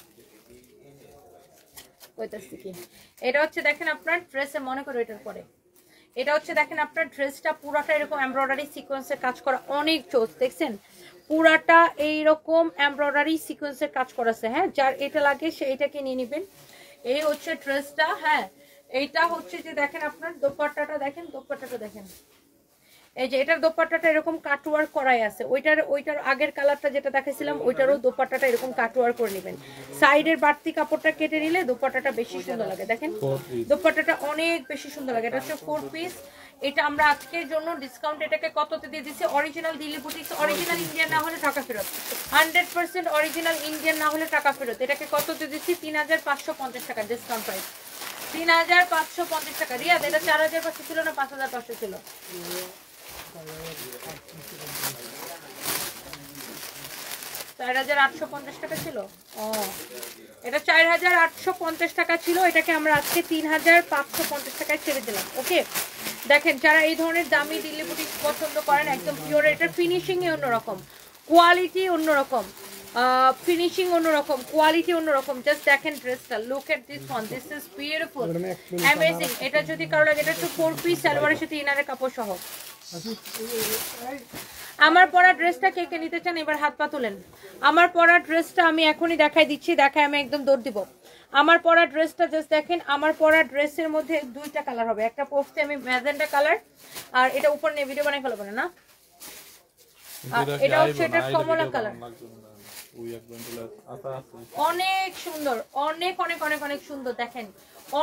এটা হচ্ছে দেখেন আপনার ড্রেসে, মনে করো এটার পরে এটা হচ্ছে দেখেন আপনার ড্রেসটা পুরাটা এরকম এমব্রয়ডারি সিকোয়েন্সের কাজ করা, অনেক চোস। দেখছেন পুরাটা এইরকম এমব্রয়ডারি সিকোয়েন্সের কাজ করাছে। হ্যাঁ, যার এটা লাগে সে এটাকে নিয়ে নেবেন। এই হচ্ছে ড্রেসটা। হ্যাঁ, এইটা হচ্ছে যে দেখেন আপনার দোপাট্টাটা দেখেন, দোপাট্টাটা দেখেন, এই যে এটার দোপাট্টাটা এরকম কাটওয়ার্ক করাই আছে। ওইটার আগের কালারটা যেটা দেখাইছিলাম ওইটারও দোপাট্টাটা এরকম কাটওয়ার্ক করে নেবেন। সাইডের বাড়তি কাপড়টা কেটে নিলে দোপাট্টাটা বেশি সুন্দর লাগে। দেখেন দোপাট্টাটা অনেক বেশি সুন্দর লাগে। এটা হচ্ছে 4 পিস। এটা আমরা আজকের জন্য ডিসকাউন্ট এটাকে কততে দিয়ে দিচ্ছি? Original Delhi boutiques, original Indian না হলে টাকা ফেরত, 100% অরিজিনাল ইন্ডিয়ান না হলে টাকা ফেরত। এটাকে কততে দিচ্ছি? 3,550 টাকা ডিসকাউন্ট প্রাইস, 3,550 টাকা। রিয়াদ, এটা 4,500 ছিল না 5,500 ছিল? 4,850 টাকা ছিল। ও, এটা 4,850 টাকা ছিল। এটাকে আমরা আজকে 3,550 টাকায় ছেড়ে দিলাম। ওকে, দেখেন যারা এই ধরনের দামি দিল্লি বুটিক পছন্দ করেন, একদম পিওর, এটার ফিনিশিং এ অন্যরকম, কোয়ালিটি অন্যরকম, ফিনিশিং অন্যরকম, কোয়ালিটি অন্যরকম। জাস্ট দেখেন ড্রেসটা, look at this one, this is beautiful, amazing. এটা যদি কারো লাগে, এটা হচ্ছে 4 পিস সালোয়ারের সাথে ইনারের কাপড় সহ। আমার পরা ড্রেসটা কে কে নিতে চান এবার হাত পা তোলেন। আমার পরা ড্রেসটা আমি এখনই দেখাই দিচ্ছি, দেখাই আমি একদম দৌড় দিব। আমার পরা ড্রেসটা জাস্ট দেখেন। আমার পরা ড্রেসের মধ্যে দুইটা কালার হবে, একটা পরতে আমি ম্যাজেন্টা কালার, আর এটা উপর নিয়ে ভিডিও বানাই ফেলবো না, আর এটা হচ্ছে এটা কমলা কালার। অনেক সুন্দর, অনেক অনেক অনেক অনেক সুন্দর। দেখেন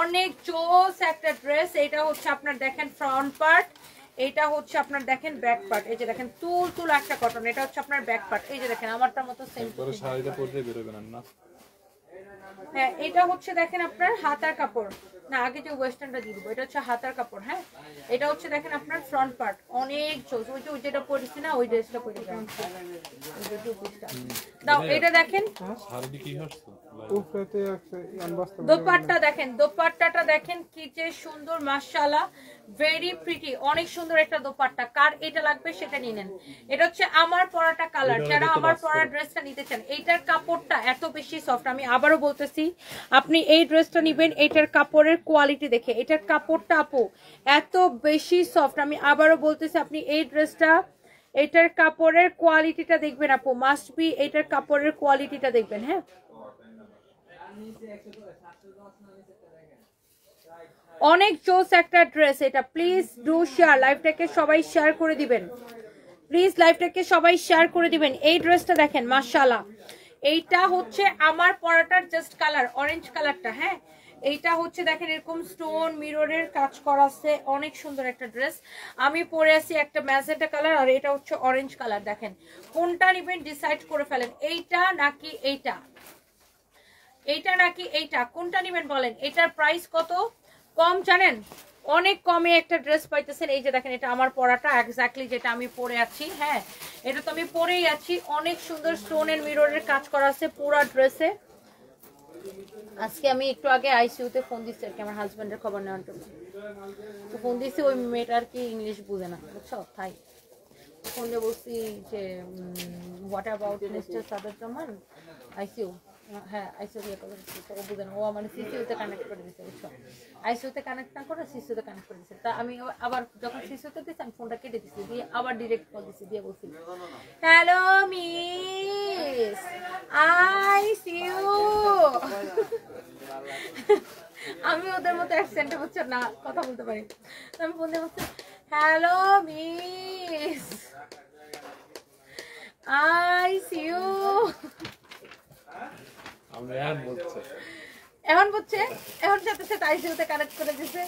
অনেক জোস একটা ড্রেস। এটা হচ্ছে আপনার দেখেন ফ্রন্ট পার্ট, এটা হচ্ছে আপনার দেখেন ব্যাক পার্ট। এই যে দেখেন তুল তুল একটা কটন, এটা হচ্ছে আপনার ব্যাক পার্ট। এই যে দেখেন আমারটার মতো সেম। শাড়িটা পরতে বেরোবেন না। হ্যাঁ, এটা হচ্ছে দেখেন আপনার হাতার কাপড়, না আগে যে ওয়েস্টার্নটা দিয়ে দিব, এটা হচ্ছে হাতার কাপড়। হ্যাঁ, এটা হচ্ছে দেখেন আপনার ফ্রন্ট পার্ট, অনেক জোস। ওই যে যেটা পরেছি না ওই ড্রেসটা পরে যান দাও। এটা দেখেন দোপাট্টা, দেখেন দোপাট্টাটা দেখেন কি যে সুন্দর, মাশাআল্লাহ, ভেরি প্রিটি, অনেক সুন্দর একটা দোপাট্টা। কার এটা লাগবে সেটা নিয়ে নেন। এটা হচ্ছে আমার পরাটা কালার। যারা আমার পরা ড্রেসটা নিতে চান, এইটার কাপড়টা এত বেশি সফট, আমি আবারও বলতেছি আপনি এই ড্রেসটা নেবেন এটার কাপড়ের কোয়ালিটি দেখে। এটার কাপড়টা আপু এত বেশি সফট, আমি আবারও বলতেছি আপনি এই ড্রেসটা, এটার কাপড়ের কোয়ালিটিটা দেখবেন আপু, মাস্ট বি এটার কাপড়ের কোয়ালিটিটা দেখবেন। হ্যাঁ, অনেক জোস একটা ড্রেস এটা। প্লিজ ডু শেয়ার, লাইভটাকে সবাই শেয়ার করে দিবেন, প্লিজ লাইভটাকে সবাই শেয়ার করে দিবেন। এই ড্রেসটা দেখেন মাশাআল্লাহ, এইটা হচ্ছে আমার পরাটার জাস্ট কালার, অরেঞ্জ কালারটা। হ্যাঁ, এইটা হচ্ছে দেখেন এরকম স্টোন মিররের কাজ করা আছে, অনেক সুন্দর একটা ড্রেস। আমি পরে আছি একটা ম্যাজেন্টা কালার, আর এটা হচ্ছে অরেঞ্জ কালার। দেখেন কোনটা নেবেন ডিসাইড করে ফেলেন, এইটা নাকি এইটা, এইটা নাকি এইটা, কোনটা নেবেন বলেন। এটার প্রাইস কত কম জানেন, অনেক কমে একটা ড্রেস পাইতেছেন। এই যে দেখেন এটা আমার পরাটা এক্স্যাক্টলি যেটা আমি পরে আছি। হ্যাঁ, এটা তো আমি পরেই আছি। অনেক সুন্দর স্টোনের মিররের কাজ করা আছে পুরো ড্রেসে। আজকে আমি একটু আগে আইসিইউতে ফোন দিচ্ছি আর কি আমার হাজবেন্ডের খবর নেওয়ার জন্য। তো ফোন দিচ্ছি, ওই মেয়েটার কি ইংলিশ বুঝে না, বুঝছো, তাই ফোন দিয়ে বলছি যে what about mister Sadat Zaman ICU. হ্যাঁ আইসিইউ দিয়ে করে দিচ্ছে তো ও বুঝে না ও আমার সিসিউতে কানেক্ট করে দিচ্ছে বুঝছো আইসিইউতে কানেক্ট না করে সিসিউতে কানেক্ট করে দিচ্ছে তা আমি আবার যখন সিসিউতে দিছি আমি ফোনটা কেটে দিছি দিয়ে আবার ডিরেক্ট কল দিছি দিয়ে বলছি হ্যালো মিস আইসিইউ আমি ওদের মতো অ্যাকসেন্টে বুঝছো না কথা বলতে পারি আমি ফোন দিয়ে বলছি হ্যালো মিস আইসিইউ এখন বুঝছে এখন সাথে সাথে আইসিইউতে কানেক্ট করে দিছে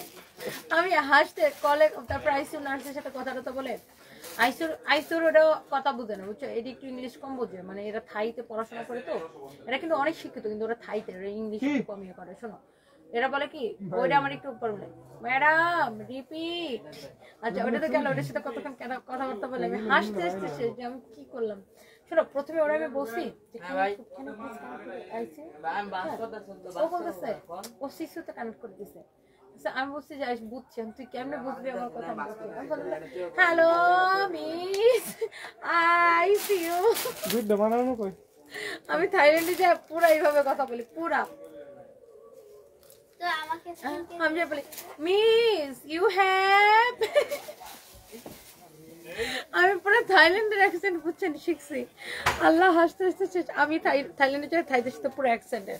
আমি হাসতে কলে তারপর আইসিইউ নার্সের সাথে কথা টথা বলে আইসিইউর ওটাও কথা বুঝে না বুঝছো এটি একটু ইংলিশ কম বোঝে মানে এরা থাইতে পড়াশোনা করে তো এরা কিন্তু অনেক শিক্ষিত কিন্তু ওরা থাইতে এরা ইংলিশ কমিয়ে করে শোনো এরা বলে কি ওইটা আমার একটু উপর বলে ম্যাডাম রিপিট আচ্ছা ওটা তো গেল ওটার সাথে কতক্ষণ কথাবার্তা বলে আমি হাসতে হাসতে যে আমি কি করলাম শোনো প্রথমে ওরা আমি বসি ও বলতেছে ও শিশুতে কানেক্ট করে দিছে আমি বলছি যে বুঝছি তুই কেমনে বুঝবি আমার কথা হ্যালো মিস আইসিইউ আমি থাইল্যান্ডে যা পুরা এইভাবে কথা বলি পুরা আমি যা বলি মিস ইউ হ্যাভ আমি পুরো থাইল্যান্ডের অ্যাকসেন্ট বুঝছেন শিখছি আল্লাহ হাসতে হাসতে আমি থাইল্যান্ডে যাই থাইদের সাথে পুরো অ্যাকসেন্টের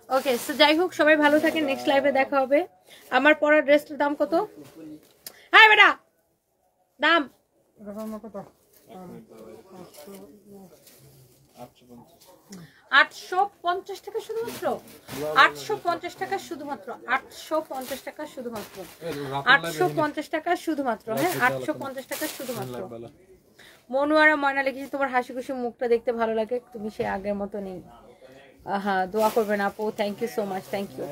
ওকে সো যাই হোক সবাই ভালো থাকেন নেক্সট লাইভে দেখা হবে আমার পরা ড্রেসটার দাম কত হ্যাঁ বেটা দাম কত 850 টাকা শুধুমাত্র 850 টাকা শুধুমাত্র 850 টাকা শুধুমাত্র 850 টাকা শুধুমাত্র হ্যাঁ 850 টাকা শুধুমাত্র মনুয়ারা ময়না লিখেছি তোমার হাসি খুশি মুখটা দেখতে ভালো লাগে তুমি সে আগের মতো নেই হ্যাঁ দোয়া করবেন আপু thank you so much thank you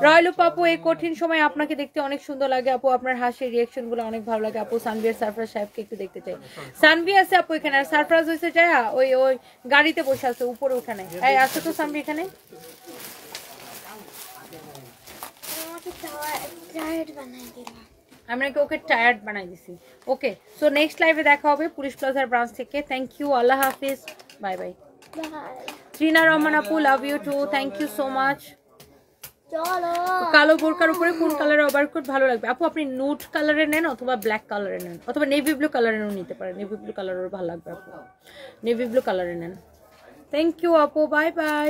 Royal আপু এই কঠিন সময় আপনাকে দেখতে অনেক সুন্দর লাগে আপু আপনার হাসির রিয়াকশন গুলো অনেক ভালো লাগে আপু সানভিয়ার সারফরাজ সাহেবকে একটু দেখতে চাই সানভি আছে আপু এখানে আর সারফরাজ হয়েছে যায় ওই ওই গাড়িতে বসে আছে উপরে উঠানে এই আসো তো সানভি এখানে আমরা ওকে টায়ার্ড বানাই দিছি ওকে সো নেক্সট লাইভে দেখা হবে পুলিশ প্লাজার ব্রাঞ্চ থেকে থ্যাংক ইউ আল্লাহ হাফিজ বাই বাই ত্রিনা রহমান আপু love you too thank you so much কালো বোরকার উপরে কোন কালারের ওভারকোট ভালো লাগবে আপু আপনি নুড কালারের নেন অথবা ব্ল্যাক কালারের নেন অথবা নেভি ব্লু কালারেরও নিতে পারেন নেভি ব্লু কালারেরও ভালো লাগবে আপু নেভি ব্লু কালারের নেন থ্যাংক ইউ আপু বাই বাই